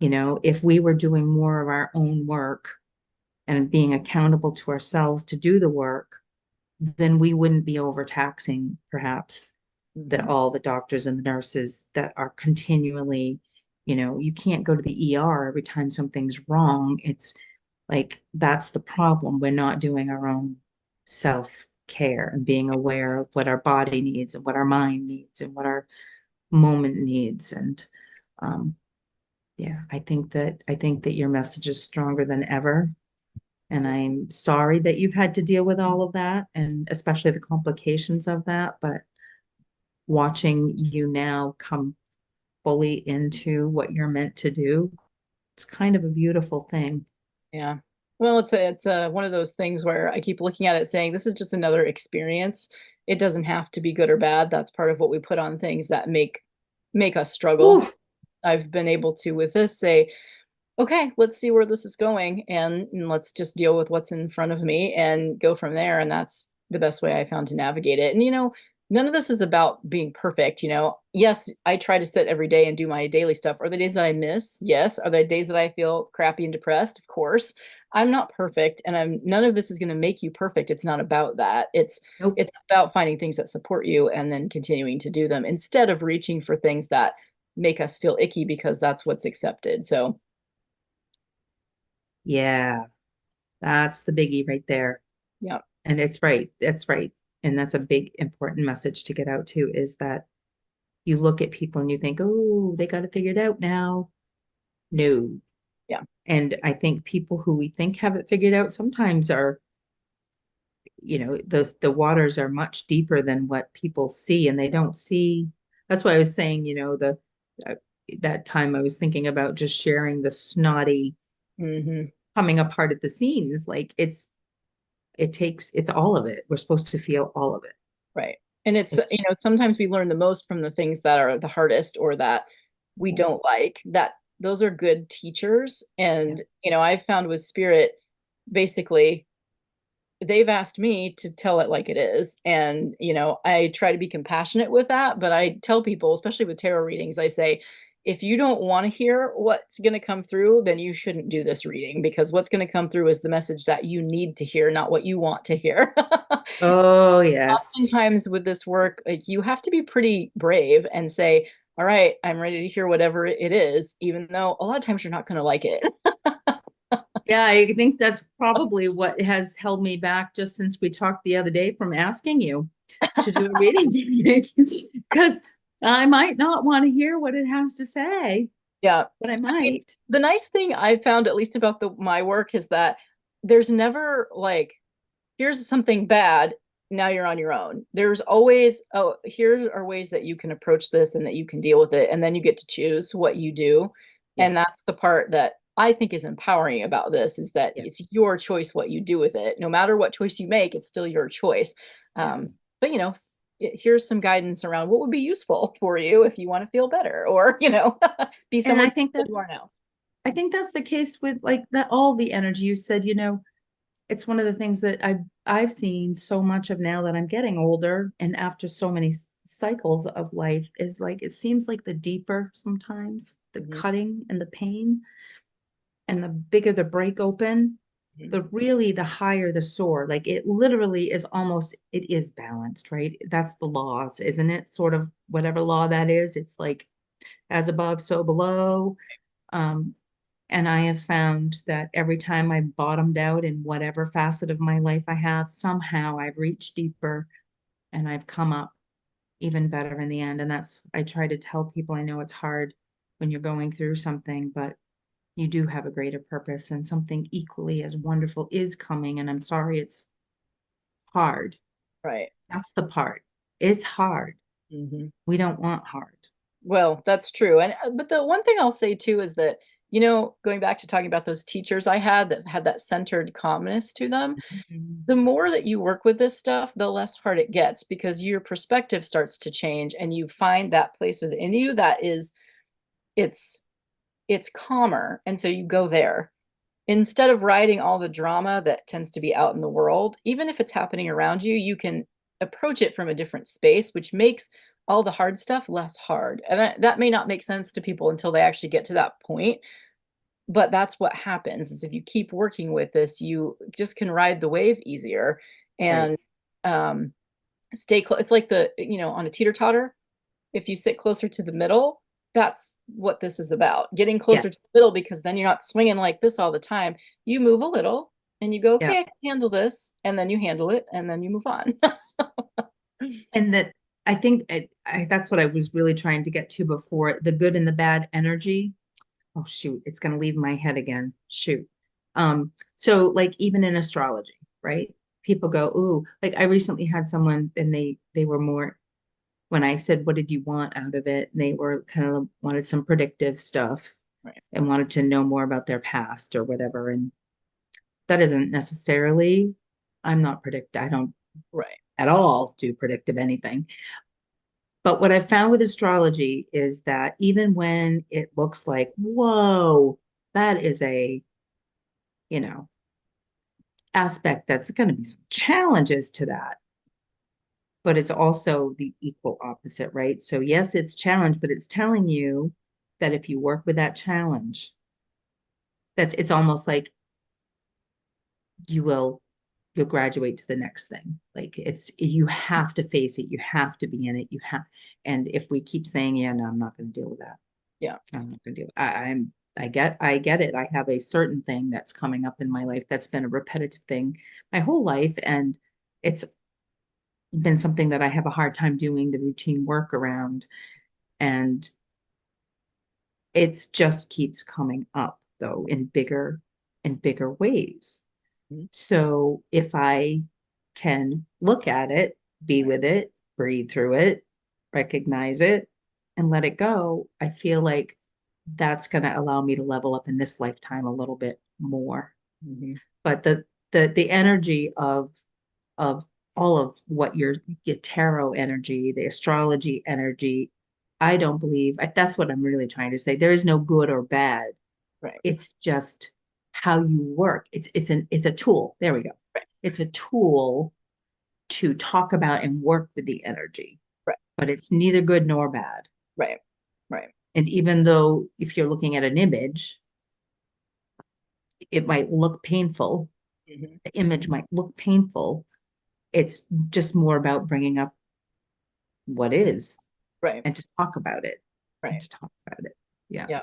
You know, if we were doing more of our own work and being accountable to ourselves to do the work, then we wouldn't be overtaxing perhaps that Hmm. all the doctors and the nurses that are continually, you can't go to the ER every time something's wrong. It's like that's the problem. We're not doing our own self-care and being aware of what our body needs and what our mind needs and what our moment needs. And um, yeah, I think that your message is stronger than ever. And I'm sorry that you've had to deal with all of that and especially the complications of that. But watching you now come fully into what you're meant to do, it's kind of a beautiful thing. Yeah. Well, it's one of those things where I keep looking at it saying this is just another experience. It doesn't have to be good or bad. That's part of what we put on things that make us struggle. Whew. I've been able to with this say, okay, let's see where this is going, and let's just deal with what's in front of me and go from there. And that's the best way I found to navigate it. And you know, none of this is about being perfect, you know. Yes, I try to sit every day and do my daily stuff. Are the days that I miss? Yes. Are the days that I feel crappy and depressed? Of course. I'm not perfect, and I'm none of this is going to make you perfect. It's not about that. Nope. It's about finding things that support you and then continuing to do them instead of reaching for things that make us feel icky because that's what's accepted. So, Yeah, that's the biggie right there. yeah. And it's right. That's right. And that's a big important message to get out too, is that you look at people and you think, oh, they got it figured out now. No. Yeah. And I think people who we think have it figured out sometimes are, the waters are much deeper than what people see, and they don't see. That's why I was saying, uh, that time I was thinking about just sharing the snotty Hmm. coming apart at the seams. Like it's all of it. We're supposed to feel all of it. Right. And it's, It's you know, sometimes we learn the most from the things that are the hardest or that we don't like, that those are good teachers. yeah. And, you know, I've found with spirit, basically, they've asked me to tell it like it is. And, you know, I try to be compassionate with that, but I tell people, especially with tarot readings, I say, if you don't want to hear what's going to come through, then you shouldn't do this reading, because what's going to come through is the message that you need to hear, not what you want to hear. Oh, yes. Oftentimes with this work, like you have to be pretty brave and say, all right, I'm ready to hear whatever it is, even though a lot of times you're not going to like it. Yeah, I think that's probably what has held me back just since we talked the other day from asking you to do a reading because I might not want to hear what it has to say, Yeah. but I I mean, might. the nice thing I've found, at least about my work, is that there's never like, here's something bad, now you're on your own. There's always, oh, here are ways that you can approach this and that you can deal with it. And then you get to choose what you do. Yeah, And that's the part that I think is empowering about this, is that yeah, it's your choice what you do with it. No matter what choice you make, it's still your choice. yes. But, you know, here's some guidance around what would be useful for you if you want to feel better, or, you know, be And someone that you are now. I think that's the case with like that all the energy you said, it's one of the things that I've seen so much of now that I'm getting older and after so many cycles of life is like it seems like the deeper sometimes the Mhm, cutting and the pain and the bigger the break open, mhm. the higher the soar. Like it literally is almost it is balanced, right? That's the laws, isn't it? Sort of whatever law that is. It's like as above, so below. Um, and I have found that every time I bottomed out in whatever facet of my life I have, somehow I've reached deeper and I've come up even better in the end. And I try to tell people, I know it's hard when you're going through something, but you do have a greater purpose and something equally as wonderful is coming. And I'm sorry it's hard. Right. That's the part. It's hard. Mhm. We don't want hard. Well, that's true. And but the one thing I'll say too is that, you know, going back to talking about those teachers I had that had that centered calmness to them, Mhm. the more that you work with this stuff, the less hard it gets, because your perspective starts to change and you find that place within you that is, it's it's calmer, and so you go there instead of riding all the drama that tends to be out in the world. Even if it's happening around you, you can approach it from a different space, which makes all the hard stuff less hard. And that may not make sense to people until they actually get to that point. But that's what happens, is if you keep working with this, you just can ride the wave easier Right. and um, stay close. It's like the, you know, on a teeter totter, if you sit closer to the middle, that's what this is about. Getting closer to Yes. the middle, because then you're not swinging like this all the time. You move a little and you go, Yeah. okay, I can handle this. And then you handle it and then you move on. And that I think that's what I was really trying to get to before the good and the bad energy. Oh shoot, it's going to leave my head again. Shoot. So like even in astrology, right? People go, ooh, like I recently had someone and they were more when I said, what did you want out of it? They were kind of wanted some predictive stuff Right. and wanted to know more about their past or whatever. And that isn't necessarily, I'm not I don't Right. at all do predictive anything. But what I found with astrology is that even when it looks like, whoa, that is a, you know, aspect that's going to be some challenges to that. but it's also the equal opposite, right? So yes, it's challenge, but it's telling you that if you work with that challenge, it's almost like you will you'll graduate to the next thing. Like you have to face it, you have to be in it, and if we keep saying, yeah, no, I'm not going to deal with that. Yeah. I'm not going to deal. I get it. I have a certain thing that's coming up in my life that's been a repetitive thing my whole life, and it's been something that I have a hard time doing the routine work around, and it's just keeps coming up though in bigger ways. Mhm. So if I can look at it, be with it, breathe through it, recognize it, and let it go, I feel like that's going to allow me to level up in this lifetime a little bit more. Mhm. But the energy of all of what your tarot energy, the astrology energy, I don't believe that's what I'm really trying to say. There is no good or bad. Right. It's just how you work. It's a tool. There we go. Right. It's a tool to talk about and work with the energy, Right. but it's neither good nor bad. Right. Right. And even though if you're looking at an image, it might look painful. Mhm. The image might look painful. It's just more about bringing up what is Right. and to talk about it and Right. to talk about it. Yeah. Yeah.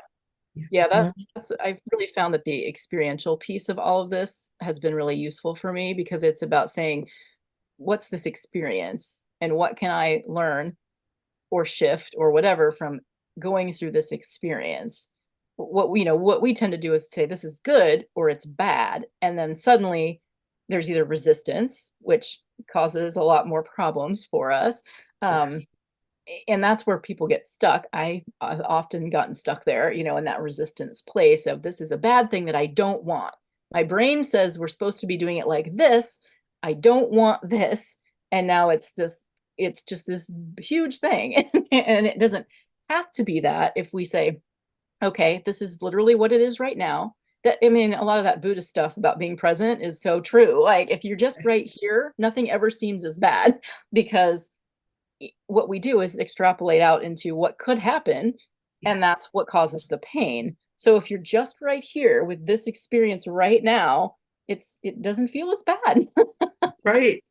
Yeah. Yeah, Learn. that's I've really found that the experiential piece of all of this has been really useful for me because it's about saying, what's this experience and what can I learn or shift or whatever from going through this experience? What we tend to do is say this is good or it's bad, and then suddenly there's either resistance, which causes a lot more problems for us. Um, Yes. and that's where people get stuck. I've often gotten stuck there, in that resistance place of this is a bad thing that I don't want. My brain says we're supposed to be doing it like this. I don't want this. And now it's just this huge thing. And it doesn't have to be that if we say, okay, this is literally what it is right now. That I mean, a lot of that Buddhist stuff about being present is so true. Like if you're just right here, nothing ever seems as bad because what we do is extrapolate out into what could happen, and Yes. that's what causes the pain. So if you're just right here with this experience right now, it doesn't feel as bad. Right.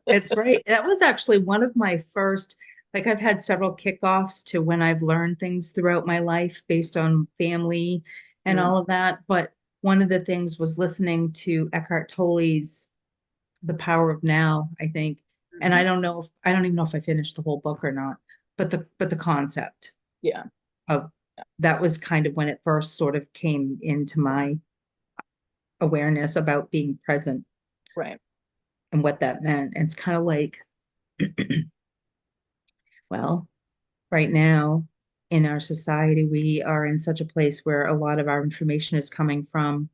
It's right. That was actually one of my first, like I've had several kickoffs to when I've learned things throughout my life based on family and Mm, all of that. But one of the things was listening to Eckhart Tolle's The Power of Now, I think. And mhm. I don't even know if I finished the whole book or not, but the concept Yeah, of that was kind of when it first sort of came into my awareness about being present right. and what that meant. And it's kind of like, well, right now in our society, we are in such a place where a lot of our information is coming from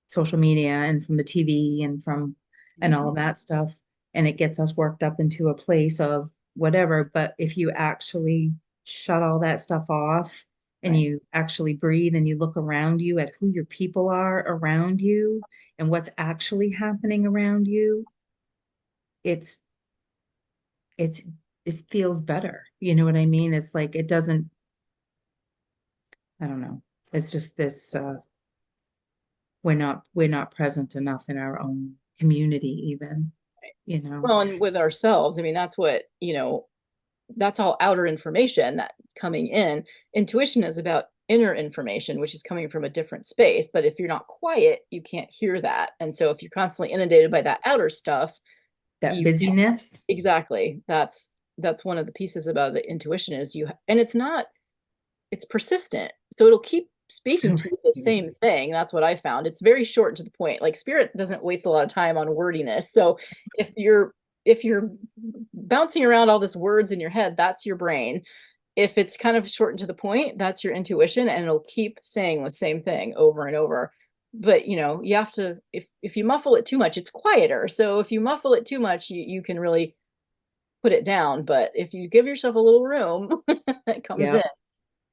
social media and from the TV and all Mhm. of that stuff. And it gets us worked up into a place of whatever. But if you actually shut all that stuff off and Right. you actually breathe and you look around you at who your people are around you and what's actually happening around you, it's it's it feels better. You know what I mean? It's like it doesn't, I don't know. It's just this we're not present enough in our own community even, you know. Well, and with ourselves, I mean, that's what, that's all outer information that's coming in. Intuition is about inner information, which is coming from a different space. But if you're not quiet, you can't hear that. And so if you're constantly inundated by that outer stuff, That you can't busyness. exactly. That's one of the pieces about the intuition is and it's persistent. So it'll keep speaking to you the same thing. That's what I found. It's very short and to the point. Like spirit doesn't waste a lot of time on wordiness. So if you're bouncing around all this words in your head, that's your brain. If it's kind of short and to the point, that's your intuition and it'll keep saying the same thing over and over. But you have to if you muffle it too much, it's quieter. So if you muffle it too much, you can really put it down. But if you give yourself a little room, it comes in. Yep,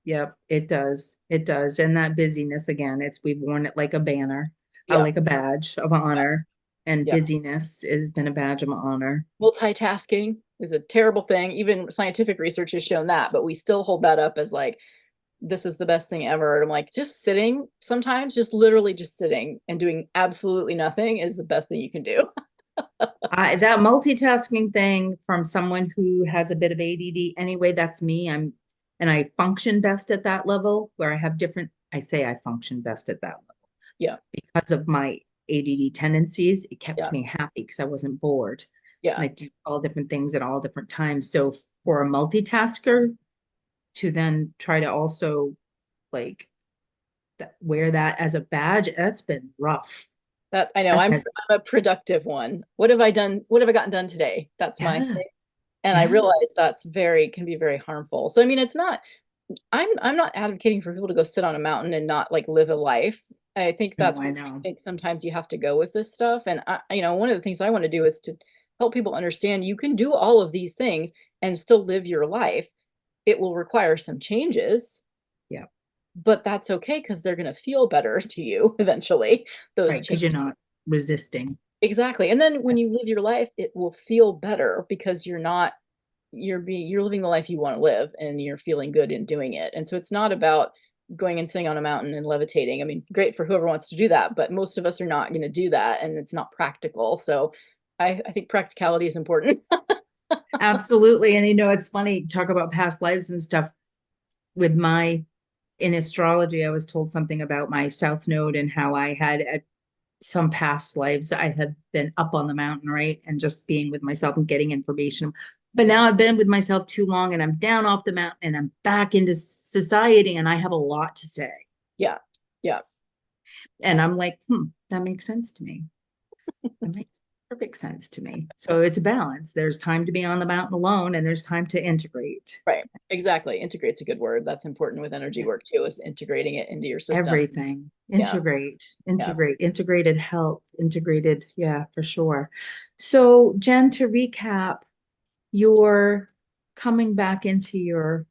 yep, it does. It does. And that busyness again, we've worn it like a banner, Yeah. like a badge of honor. and Yeah. busyness has been a badge of honor. Multitasking is a terrible thing. Even scientific research has shown that, but we still hold that up as like, this is the best thing ever. And I'm like, just sitting sometimes, just literally just sitting and doing absolutely nothing is the best thing you can do. That multitasking thing from someone who has a bit of ADD anyway, that's me. And I function best at that level where I have different, I say I function best at that level Yeah. because of my ADD tendencies. It kept Yeah. me happy because I wasn't bored. Yeah. And I do all different things at all different times. So for a multitasker to then try to also like wear that as a badge, that's been rough. That's, I know That I'm has, a productive one. What have I done? What have I gotten done today? That's my yeah, thing. And I yeah, realize that's can be very harmful. So I mean, it's not, I'm not advocating for people to go sit on a mountain and not like live a life. I think no, that's I where I know. think sometimes you have to go with this stuff. And one of the things I want to do is to help people understand you can do all of these things and still live your life. It will require some changes, Yeah, but that's okay because they're going to feel better to you eventually. Those right. Because changes. you're not resisting. Exactly. And then when you live your life, it will feel better because you're living the life you want to live and you're feeling good in doing it. And so it's not about going and sitting on a mountain and levitating. I mean, great for whoever wants to do that, but most of us are not going to do that and it's not practical. So I think practicality is important. Absolutely. And it's funny, talk about past lives and stuff. With in astrology, I was told something about my South Node and how I had at some past lives, I had been up on the mountain, right? And just being with myself and getting information. But now I've been with myself too long and I'm down off the mountain and I'm back into society and I have a lot to say. Yeah. Yeah. And I'm like, that makes sense to me. That makes perfect sense to me. So it's a balance. There's time to be on the mountain alone and there's time to integrate. Right. Exactly. Integrate's a good word. That's important with energy Yeah. work too, is integrating it into your system. Everything. Yeah. Yeah. Integrated health, integrated, yeah, for sure. So Jen, to recap, you're coming back into your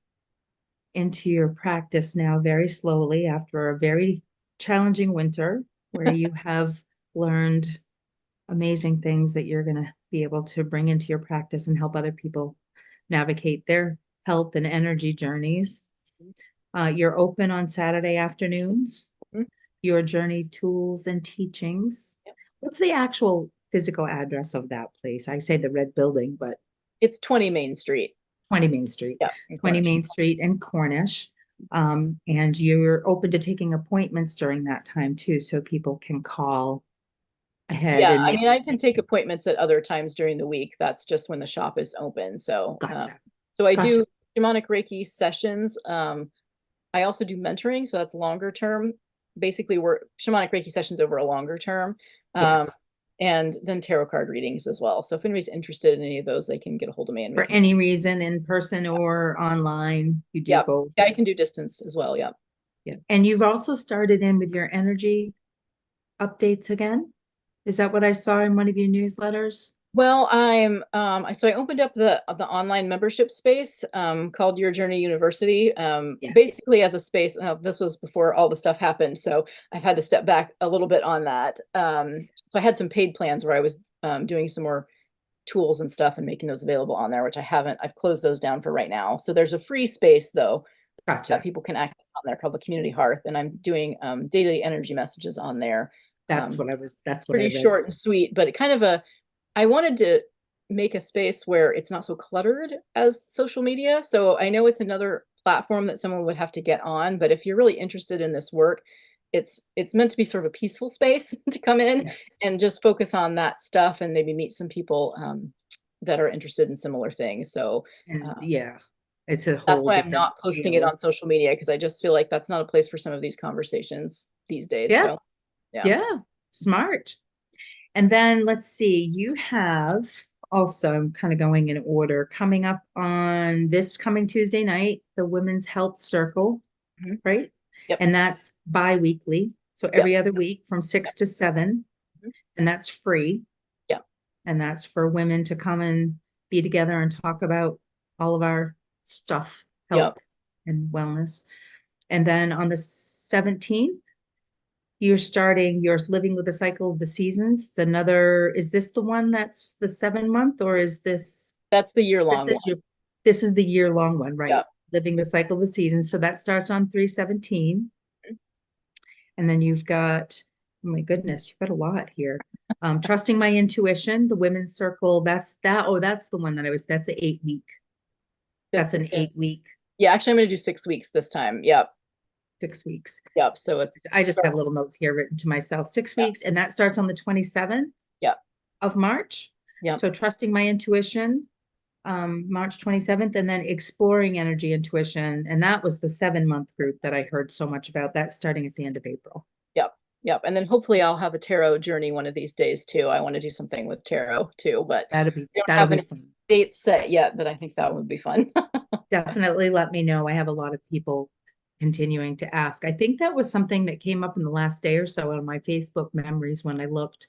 practice now very slowly after a very challenging winter where you have learned amazing things that you're going to be able to bring into your practice and help other people navigate their health and energy journeys. You're open on Saturday afternoons, Mhm. your journey tools and teachings. Yep. What's the actual physical address of that place? I say the red building, but It's 20 Main Street. 20 Main Street, Yeah. In 20 Cornish. Main Street and Cornish. And you're open to taking appointments during that time too, so people can call ahead Yeah, and I maybe mean, I can take appointments at other times during the week. That's just when the shop is open. So, gotcha. so I Gotcha. do shamanic Reiki sessions. I also do mentoring, so that's longer term. Basically, we're shamanic Reiki sessions over a longer term, um, Yes. and then tarot card readings as well. So if anybody's interested in any of those, they can get a hold of me and we For can. any reason, in person or online, you do Yeah, both. yeah, I can do distance as well. Yeah. Yeah. And you've also started in with your energy updates again. Is that what I saw in one of your newsletters? Well, so I opened up the online membership space called Your Journey University, Yeah. basically as a space. This was before all the stuff happened, so I've had to step back a little bit on that. So I had some paid plans where I was doing some more tools and stuff and making those available on there, which I haven't. I've closed those down for right now. So there's a free space though that Gotcha. people can access on there called the Community Hearth, and I'm doing daily energy messages on there. That's what I Pretty read. short and sweet, but it kind of I wanted to make a space where it's not so cluttered as social media. So I know it's another platform that someone would have to get on, but if you're really interested in this work, it's meant to be sort of a peaceful space to come in Yes. and just focus on that stuff and maybe meet some people that are interested in similar things. So And uh, yeah, it's a that's whole why I'm different not posting it deal. on social media because I just feel like that's not a place for some of these conversations these days. Yeah. So yeah. Yeah. Smart. And then let's see, you have also, I'm kind of going in order, coming up on this coming Tuesday night, the Women's Health Circle, Mhm. right? Yep. And that's bi-weekly. So Yep. every other week from 6 to 7, Mhm. and that's free. Yep. And that's for women to come and be together and talk about all of our stuff, Yep. health and wellness. And then on the 17th, you're living with the cycle of the seasons. It's another, is this the one that's the 7 month, or is this, That's the year this long is one. this is the year-long one, right? Yep. Living the cycle of the seasons. So that starts on 3/17. And then you've got, oh my goodness, you've got a lot here. Trusting my intuition, the women's circle, that's the one that's an 8 week. That's an 8 week, Yeah, actually I'm going to do 6 weeks this time. Yep. 6 weeks. Yep. So it's, I just have little notes here written to myself, 6 weeks, and that starts on the 27th Yep. of March. Yep. So trusting my intuition, March 27th, and then exploring energy intuition. And that was the 7 month group that I heard so much about. That's starting at the end of April. Yep. Yep. And then hopefully I'll have a tarot journey one of these days too. I want to do something with tarot too, but That'll be any fun. dates set yet, but I think that would be fun. Definitely let me know. I have a lot of people continuing to ask. I think that was something that came up in the last day or so on my Facebook memories when I looked,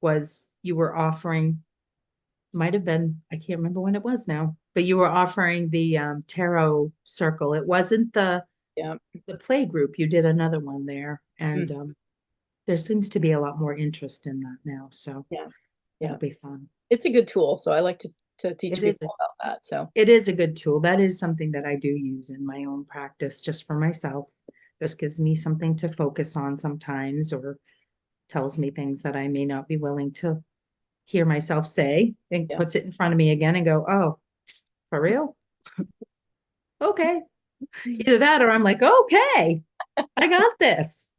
was you were offering, might have been, I can't remember when it was now, but you were offering the tarot circle. It wasn't the Yeah. the play group. You did another one there, and there seems to be a lot more interest in that now. So yeah, it'll be fun. It's a good tool. So I like to teach It is people about that. So it is a good tool. That is something that I do use in my own practice, just for myself. Just gives me something to focus on sometimes, or tells me things that I may not be willing to hear myself say, and Yeah. puts it in front of me again and go, oh, for real? Okay. Either that or I'm like, okay, I got this.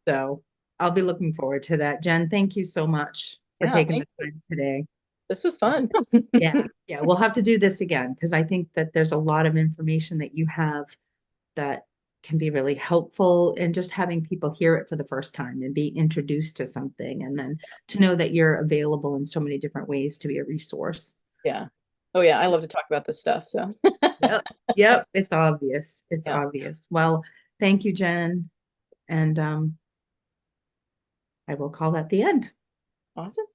So I'll be looking forward to that. Jen, thank you so much for Yeah, taking the time today. this was fun. Yeah, we'll have to do this again, because I think that there's a lot of information that you have that can be really helpful, and just having people hear it for the first time and be introduced to something, and then to know that you're available in so many different ways to be a resource. Yeah. Oh yeah, I love to talk about this stuff. So Yep. Yep. It's obvious. It's yeah. obvious. Well, thank you, Jen. And I will call that the end. Awesome.